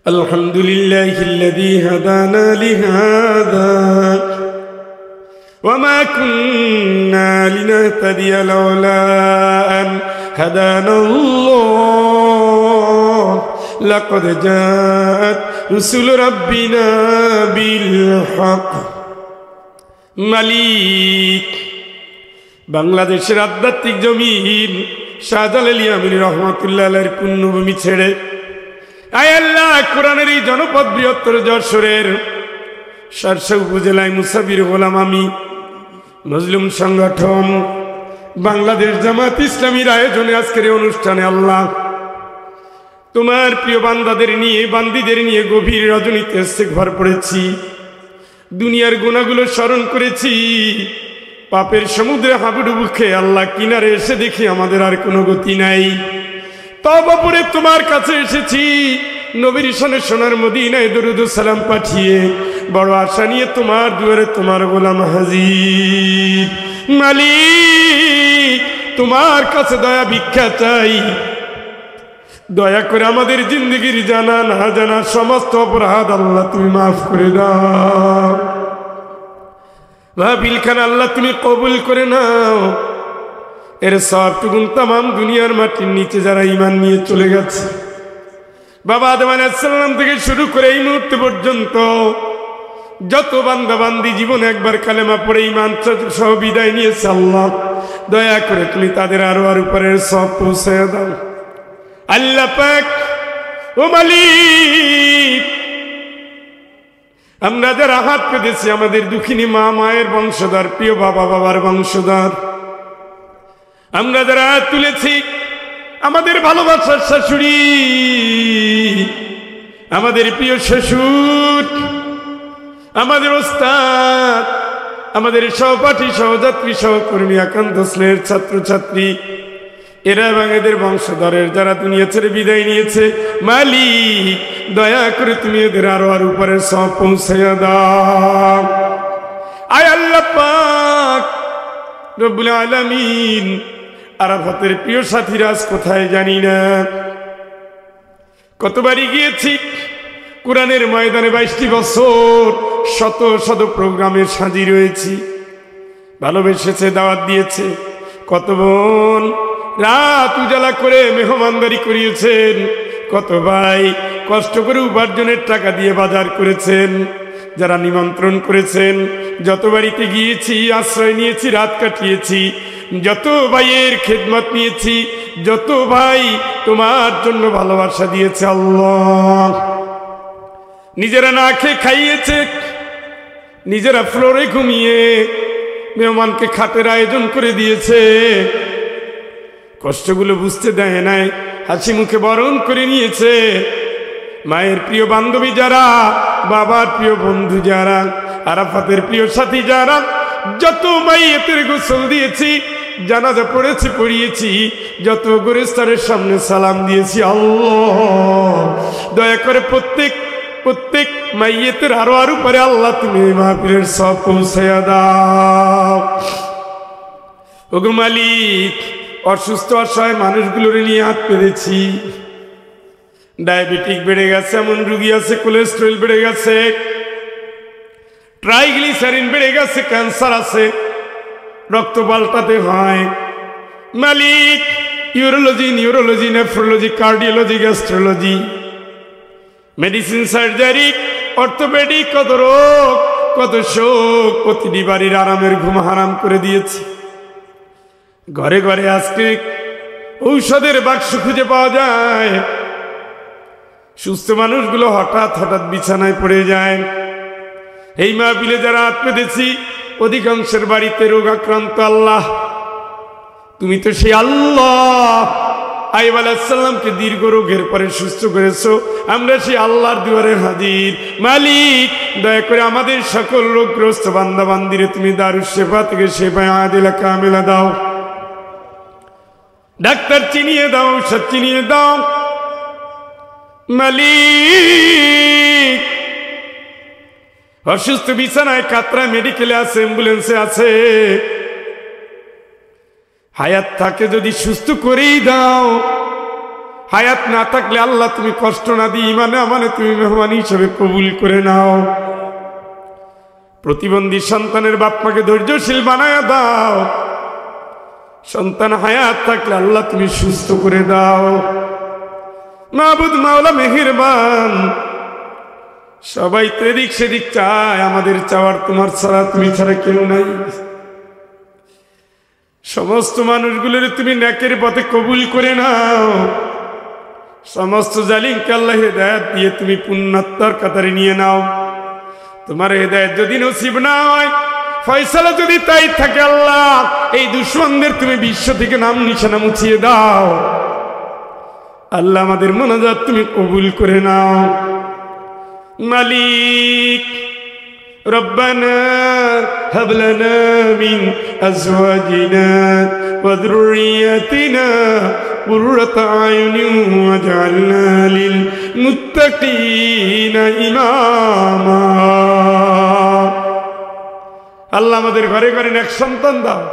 الحمد لله الذي هدانا لهذا وما كنا لنهتدي لولا أن هدانا الله لقد جاءت رسل ربنا بالحق. মালিক, বাংলাদেশের আধ্যাত্মিক জমিন শাহজালাল আমিনী রহমাতুল্লাহ আলাইহির পুণ্যভূমি ছেড়ে আয় আল্লাহ কোরআনের এই জনপদ বৃহত্তর যশোরের শার্শা উপজেলায় মুসাফির গোলাম আমি মজলুম সংগঠন বাংলাদেশ জামাত ইসলামীর আয়োজনে আজকের এই অনুষ্ঠানে আল্লাহ তোমার প্রিয় বান্দাদের নিয়ে বান্দিদের নিয়ে গভীর রজনীতে ইস্তেগফার পড়েছি, দুনিয়ার গুনাহগুলো স্মরণ করেছি, পাপের সমুদ্রে হাবুডুবু খেয়ে আল্লাহ কিনারে এসে দেখি আমাদের আর কোনো গতি নাই। তওবা করে তোমার কাছে এসেছি, নবীর শানে সোনার মদিনায় দরুদ ও সালাম পাঠিয়ে বড় আশা নিয়ে তোমার দুয়ারে তোমার গোলাম হাজির। মালিক, তোমার কাছে দয়া ভিক্ষা চাই, দয়া করে আমাদের জিন্দগির জানা না জানা সমস্ত অপরাধ আল্লাহ তুমি মাফ করে দাও। মাহফিল খানা আল্লাহ তুমি কবুল করে নাও। এর সবটুকুন তামাম দুনিয়ার মাটির নিচে যারা ঈমান নিয়ে চলে গেছে, বাবা আদম আলাইহিস সালাম থেকে শুরু করে এই মুহূর্ত পর্যন্ত যত বান্দা বান্দি জীবনে একবার কালেমা পড়ে ঈমান সহ বিদায় নিয়েছে, আল্লাহ দয়া করে তুমি তাদের আরো আর উপরের সব পৌঁছে দাও। আল্লাহ পাক ও মালিক, আমরা যারা হাত পেতেছি আমাদের দুঃখিনী মা মায়ের বংশধর, প্রিয় বাবা বাবার বংশধর, আমরা যারা হাত তুলেছি আমাদের ভালোবাসার শাশুড়ি, আমাদের প্রিয় শ্বশুর, আমাদের ওস্তাদ, আমাদের সহপাঠী সহযাত্রী সহকর্মী একান্ত স্নেহের ছাত্রছাত্রী, এরা এবং এদের বংশধরের যারা দুনিয়া ছেড়ে বিদায় নিয়েছে, মালিক দয়া করে তুমি এদের আরো আর উপরে সব পৌঁছাইয়া দাও। আয় আল্লাহ পাক রব্বুল আলামিন, আরাফাতের প্রিয় সাথীরা আজ কোথায় জানি না, কতবারই গিয়েছি কোরআনের ময়দানে, 22টি বছর শত শত প্রোগ্রামে সাজি রয়েছি, ভালোবেসেছে, দাওয়াত দিয়েছে, কত বোন রাত উজালা করে মেহমানদারি করিয়েছেন, কত ভাই কষ্ট করে উপার্জনের টাকা দিয়ে বাজার করেছেন, যারা নিমন্ত্রণ করেছেন, যত বাড়িতে গিয়েছি আশ্রয় নিয়েছি, রাত কাটিয়েছি, যত ভাইয়ের খেদমত নিয়েছি, যত ভাই তোমার জন্য ভালোবাসা দিয়েছে, আল্লাহ নিজেরা না খেয়ে খাইয়েছে, নিজেরা ফ্লোরে ঘুমিয়ে মেহমানকে খাটের আয়োজন করে দিয়েছে, কষ্টগুলো বুঝতে দেয় নাই, হাসি মুখে বরণ করে নিয়েছে। মায়ের প্রিয় বান্ধবী যারা, বাবার প্রিয় বন্ধু যারা, আরাফাতের প্রিয় সাথী যারা, যত মাইয়েতের গোসল দিয়েছি, জানাজা পড়েছি পড়িয়েছি, যত গোরস্থানের সামনে সালাম দিয়েছি, আল্লাহ দয়া করে প্রত্যেক মাইয়েতের আরো পরে আল্লাহ তুমি মাহফিলের সব পৌঁছায়া দাও। ওগো মালিক, অসুস্থ অসহায় মানুষগুলোর নিয়ে হাত পেরেছি। ডায়াবেটিক বেড়ে গেছে, এমন রুগী আছে, কোলেস্টেরল বেড়ে গেছে, ট্রাইগ্লিসারিন বেড়ে গেছে, ক্যান্সার আছে, রক্ত পাল্টাতে হয়। মালিক, urology, neurology, nephrology, cardiology, gastrology, medicine, surgery, orthopedic, কত রোগ, কত শোক, প্রতিটি বাড়ির আরামের ঘুম হারাম করে দিয়েছে। ঘরে ঘরে আজকে ঔষধের বাক্স খুঁজে পাওয়া যায়। সুস্থ মানুষগুলো হঠাৎ হঠাৎ বিছানায় পড়ে যায়। এই মাহফিলে যারা হাত পেতেছি, অধিকাংশের বাড়িতে রোগ আক্রান্ত। আল্লাহ তুমি তো সেই আল্লাহ, আইয়ুব আলাইহিস সালামকে দীর্ঘ রোগের পরে সুস্থ করেছো। আমরা সেই আল্লাহর দুয়ারে হাজির। মালিক, দয়া করে আমাদের সকল রোগগ্রস্ত বান্দা বান্দিরে তুমি দারুস শিফা থেকে শিফায়ে আদিলা কামিলা দাও। ডাক্তার চিনিয়ে দাও, ঔষধ চিনিয়ে দাও। মালিক, অসুস্থ বিছানায় কাতরা মেডিকেলে আছে, অ্যাম্বুলেন্সে আছে, হায়াত থাকে যদি সুস্থ করেই দাও। হায়াত না থাকলে আল্লাহ তুমি কষ্ট না দিয়ে ইমানে আমানে তুমি মেহমান হিসেবে কবুল করে নাও। প্রতিবন্ধী সন্তানের বাপ মাকে ধৈর্যশীল বানায়া দাও। সন্তান হায়াত থাকলে আল্লাহ তুমি সুস্থ করে দাও। মাবুদ মাওলা মেহেরবান, সবাই তো এদিক সেদিক চায়, আমাদের চাওয়ার তোমার ছাড়া, তুমি ছাড়া কেউ নাই। সমস্ত মানুষগুলোর তুমি নেকের পথে কবুল করে নাও। সমস্ত জালিমকে আল্লাহ হেদায়েত দিয়ে তুমি পুণ্যাত্মার কাতারে নিয়ে নাও। তোমার হেদায়েত যদি নসিব না হয়, ফয়সালা যদি তাই থাকে, আল্লাহ এই দুশমনদের তুমি বিশ্ব থেকে নাম নিশানা মুছিয়ে দাও। আল্লাহ আমাদের মোনাজাত তুমি কবুল করে নাও। মালিক, রব্বানা হাব লানা মিন আজওয়াজিনা ওয়া যুররিয়াতিনা কুররাতা আয়ুনিন ওয়াজআলনা লিল মুত্তাকিনা ইমামা। আল্লাহ আমাদের ঘরে ঘরে নেক সন্তান দাও।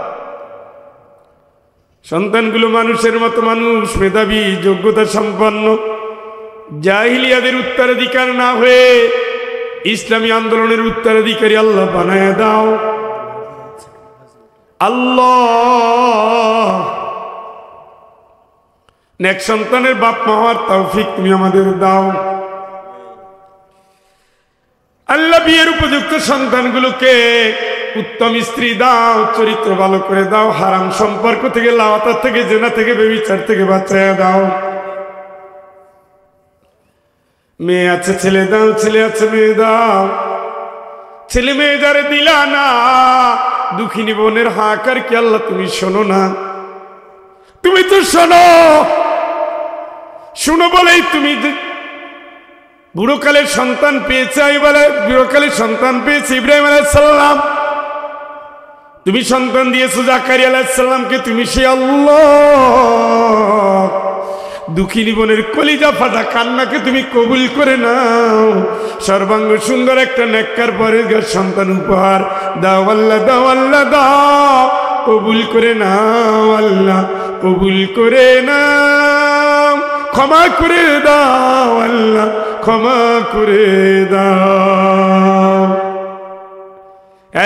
সন্তানগুলো মানুষের মতো মানুষ, মেধাবী, যোগ্যতা সম্পন্ন, জাহিলিয়াদের উত্তরাধিকার না হয়ে ইসলামী আন্দোলনের উত্তরাধিকারী আল্লাহ বানায় দাও। আল্লাহ, নেক সন্তানের বাপ মা হওয়ার তৌফিক তুমি আমাদের দাও। আল্লাহ, বিয়ের উপযুক্ত সন্তানগুলোকে উত্তম স্ত্রী দাও, চরিত্র ভালো করে দাও, হারাম সম্পর্ক থেকে, লাওয়াতার থেকে, জেনা থেকে, বেবিচার থেকে বাঁচায়া দাও। মেয়ে আছে ছেলে দাও, ছেলে আছে মেয়ে দাও। ছেলে মেয়ে যারে দিলা না, দুঃখিনী বোনের হাহাকার কি আল্লাহ তুমি শোনো না? তুমি তো শোনো, শুনো বলেই তুমি বুড়োকালের সন্তান পেয়েছে। বলে বুড়োকালের সন্তান পেয়েছে ইব্রাহিম আলাইহিস সালাম, তুমি সন্তান দিয়েছো জাকারিয়া আলাইহিস সালামকে। তুমি সে আল্লাহ, দুঃখিনী বোনের কলিজা ফাটা কান্নাকে তুমি কবুল করে নাও। সর্বাঙ্গ সুন্দর একটা নেককার পরেজগার সন্তান উপহার দাও আল্লাহ, দাও আল্লাহ, দাও, কবুল করে নাও আল্লাহ, কবুল করে নাও, ক্ষমা করে দাও আল্লাহ, ক্ষমা করে দাও।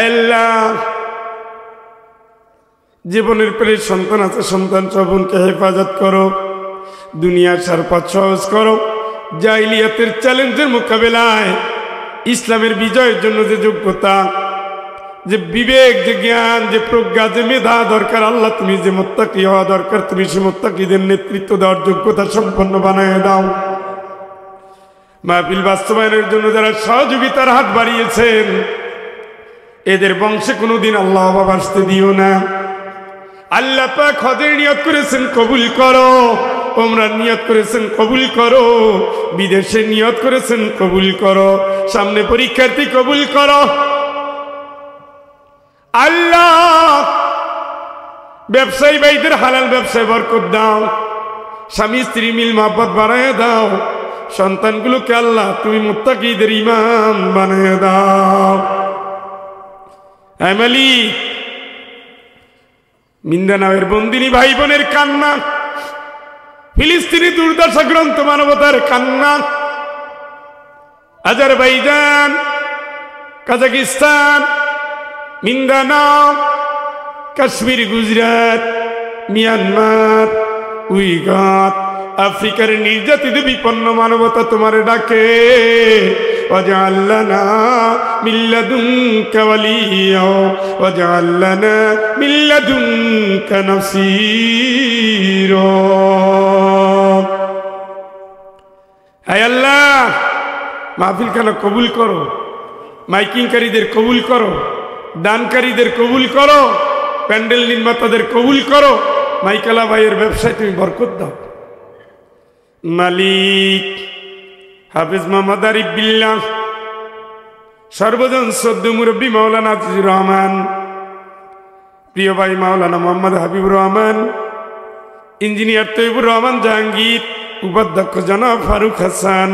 আল্লাহ, জীবনের পেলে সন্তান আছে, সন্তান সবনকে হেফাজত করো, দুনিয়ার সারপাত সহজ করো। জাহিলিয়াতের চ্যালেঞ্জের মোকাবেলায় ইসলামের বিজয়ের জন্য যে যোগ্যতা, যে বিবেক, যে জ্ঞান, যে প্রজ্ঞা, যে মেধা দরকার, আল্লাহ তুমি যে মুত্তাকি হওয়া দরকার, তুমি সে মুত্তাকিদের নেতৃত্ব দেওয়ার যোগ্যতা সম্পন্ন বানায় দাও। মাহফিল বাস্তবায়নের জন্য যারা সহযোগিতার হাত বাড়িয়েছেন, এদের বংশে কোনোদিন আল্লাহ অভাব আসতে দিও না। আল্লাহ পাক হজের নিয়ত করেছেন কবুল করো, ওমরার নিয়ত করেছেন কবুল করো, বিদেশে নিয়ত করেছেন কবুল করো, সামনে পরীক্ষার্থী কবুল করো। আল্লাহ ব্যবসায়ী ভাইদের হালাল ব্যবসায় বরকত দাও, স্বামী স্ত্রী মিল মহব্বত বাড়ায় দাও, সন্তানগুলোকে আল্লাহ তুমি মুত্তাকিদের ইমাম বানায় দাও। মালিক, মিন্দানাওয়ের বন্দিনী ভাই বোনের কান্না, ফিলিস্তিনি দুর্দশাগ্রস্ত মানবতার কান্না, Azerbaijan, Kazakhstan, Mindanao, Kashmir, Gujarat, Myanmar, Uyghur, আফ্রিকার নির্যাতিত বিপন্ন মানবতা তোমার ডাকে। ওয়াজআল লানা মিন লাদুনকা ওয়ালিয়্যা ওয়াজআল লানা মিন লাদুনকা নাসীরা। হে আল্লাহ, মাহফিলখানা কবুল করো, মাইকিংকারীদের কবুল করো, দানকারীদের কবুল করো, প্যান্ডেল নির্মাতাদের কবুল করো, মাইকালা ভাইয়ের ব্যবসায় তুমি বরকত দাও। মালিক, হাফেজ মোহাম্মদ আরিফ বিল্লাহ, সর্বজন শ্রদ্ধ মুরব্বী মাওলানা আজিজুর রহমান, প্রিয় ভাই মাওলানা মোহাম্মদ হাবিবুর রহমান, ইঞ্জিনিয়ার তৈবুর রহমান জাহাঙ্গীর, উপাধ্যক্ষ জনাব ফারুক হাসান,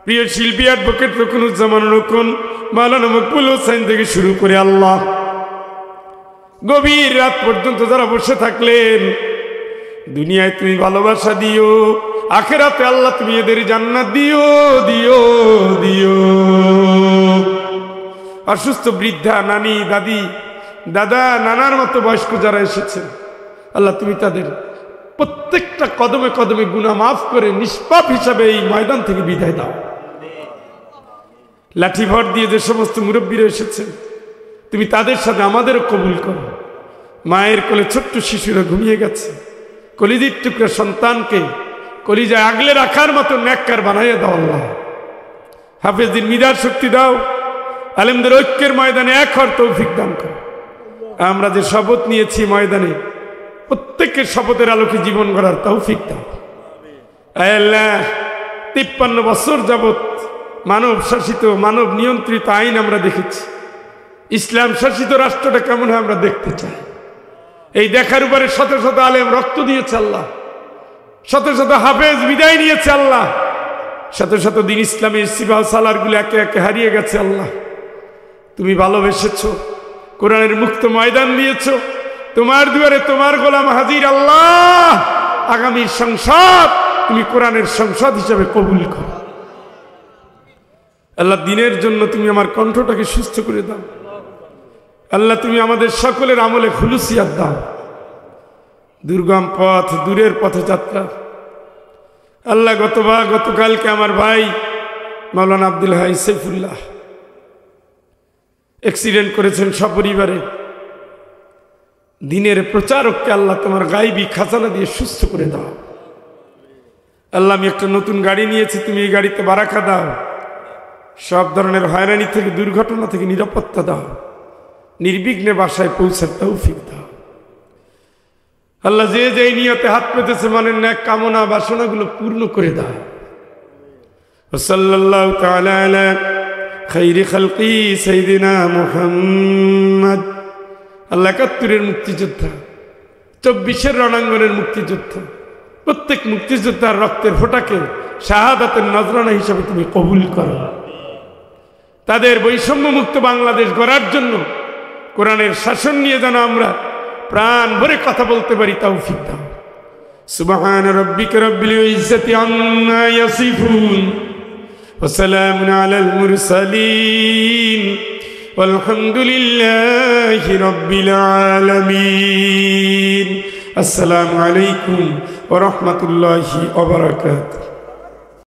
প্রিয় শিল্পী অ্যাডভোকেট রকুনুজ্জামান রকুন, মাওলানা মকবুল হোসেন থেকে শুরু করে আল্লাহ গভীর রাত পর্যন্ত যারা বসে থাকলেন, দুনিয়ায় তুমি ভালোবাসা দিও, আখেরাতে আল্লাহ তুমি এদের জান্নাত দিও দিও দিও। অসুস্থ বৃদ্ধা, নানি, দাদি, দাদা, নানার মতো বয়স্ক যারা এসেছেন, আল্লাহ তুমি তাদের প্রত্যেকটা কদমে কদমে গুনাহ মাফ করে নিষ্পাপ হিসাবে এই ময়দান থেকে বিদায় দাও। লাঠি ভর দিয়ে যে সমস্ত মুরব্বীরা এসেছেন, তুমি তাদের সাথে আমাদেরও কবুল করো। মায়ের কোলে ছোট্ট শিশুরা ঘুমিয়ে গেছে, কলিজির টুকরা সন্তানকে কলিজায় আগলে রাখার মতো নেককার বানাইয়া দাও আল্লাহ। হাফেজদের মিজাজ শক্তি দাও, আলেমদের ঐক্যের ময়দানে এক হওয়ার তৌফিক দান করো। আমরা যে শপথ নিয়েছি ময়দানে, প্রত্যেকের শপথের আলোকে জীবন গড়ার তৌফিক দাও। আল্লাহ, 53 বছর যাবৎ মানব শাসিত, মানব নিয়ন্ত্রিত আইন আমরা দেখেছি। ইসলাম শাসিত রাষ্ট্রটা কেমন হয় আমরা দেখতে চাই। এই দেখার উপরে শত শত আলেম রক্ত দিয়েছে আল্লাহ, শত শত হাফেজ বিদায় নিয়েছে আল্লাহ, শত শত দিন ইসলামের সিবাহ সালারগুলো একে একে হারিয়ে গেছে আল্লাহ। তুমি ভালোবেসেছ, কোরআনের মুক্ত ময়দান দিয়েছ, তোমার দুয়ারে তোমার গোলাম হাজির আল্লাহ। আগামী সংসদ তুমি কোরআনের সংসদ হিসেবে কবুল করো আল্লাহ। দিনের জন্য তুমি আমার কণ্ঠটাকে সুস্থ করে দাও আল্লাহ। তুমি আমাদের সকলের আমলে খুলুসিয়াত দাও। দুর্গম পথ, দূরের পথে যাত্রা আল্লাহ, গতকালকে আমার ভাই মাওলানা আব্দুল হাই সাইফুল্লাহ অ্যাক্সিডেন্ট করেছেন সপরিবারে। দিনের প্রচারককে আল্লাহ তোমার গায়বী খাজানা দিয়ে সুস্থ করে দাও আল্লাহ। আমি একটা নতুন গাড়ি নিয়েছি, তুমি এই গাড়িতে বারাকা দাও। সব ধরনের হয়রানি থেকে, দুর্ঘটনা থেকে নিরাপত্তা দাও। নির্বিঘ্নে বাসায় পৌঁছার তৌফিক দাও আল্লাহ। যে যেই নিয়তে হাত পেতেছে মনের ন্যাক কামনা বাসনাগুলো পূর্ণ করে দাও। সাল্লাল্লাহু তাআলা আলা খাইরি খালকি সাইয়্যিদিনা মুহাম্মদ। আল্লাহ ৭১-এর মুক্তিযোদ্ধা, ২৪-এর রণাঙ্গনের মুক্তিযোদ্ধা, প্রত্যেক মুক্তিযোদ্ধার রক্তের ফোঁটাকে শাহাদাতের নজরানা হিসাবে তুমি কবুল করো। তাদের বৈষম্য মুক্ত বাংলাদেশ গড়ার জন্য কোরআনের শাসন নিয়ে যেন আমরা প্রাণ ভরে কথা বলতে পারি তৌফিক দাও। সুবহান রাব্বিকা রাব্বিল ইজ্জাতি আম্মা ইয়াসিফুন ওয়া সালামুন আলাল মুরসালিন walhamdulillahi rabbil alamin. Assalamu alaikum wa rahmatullahi wa barakatuh.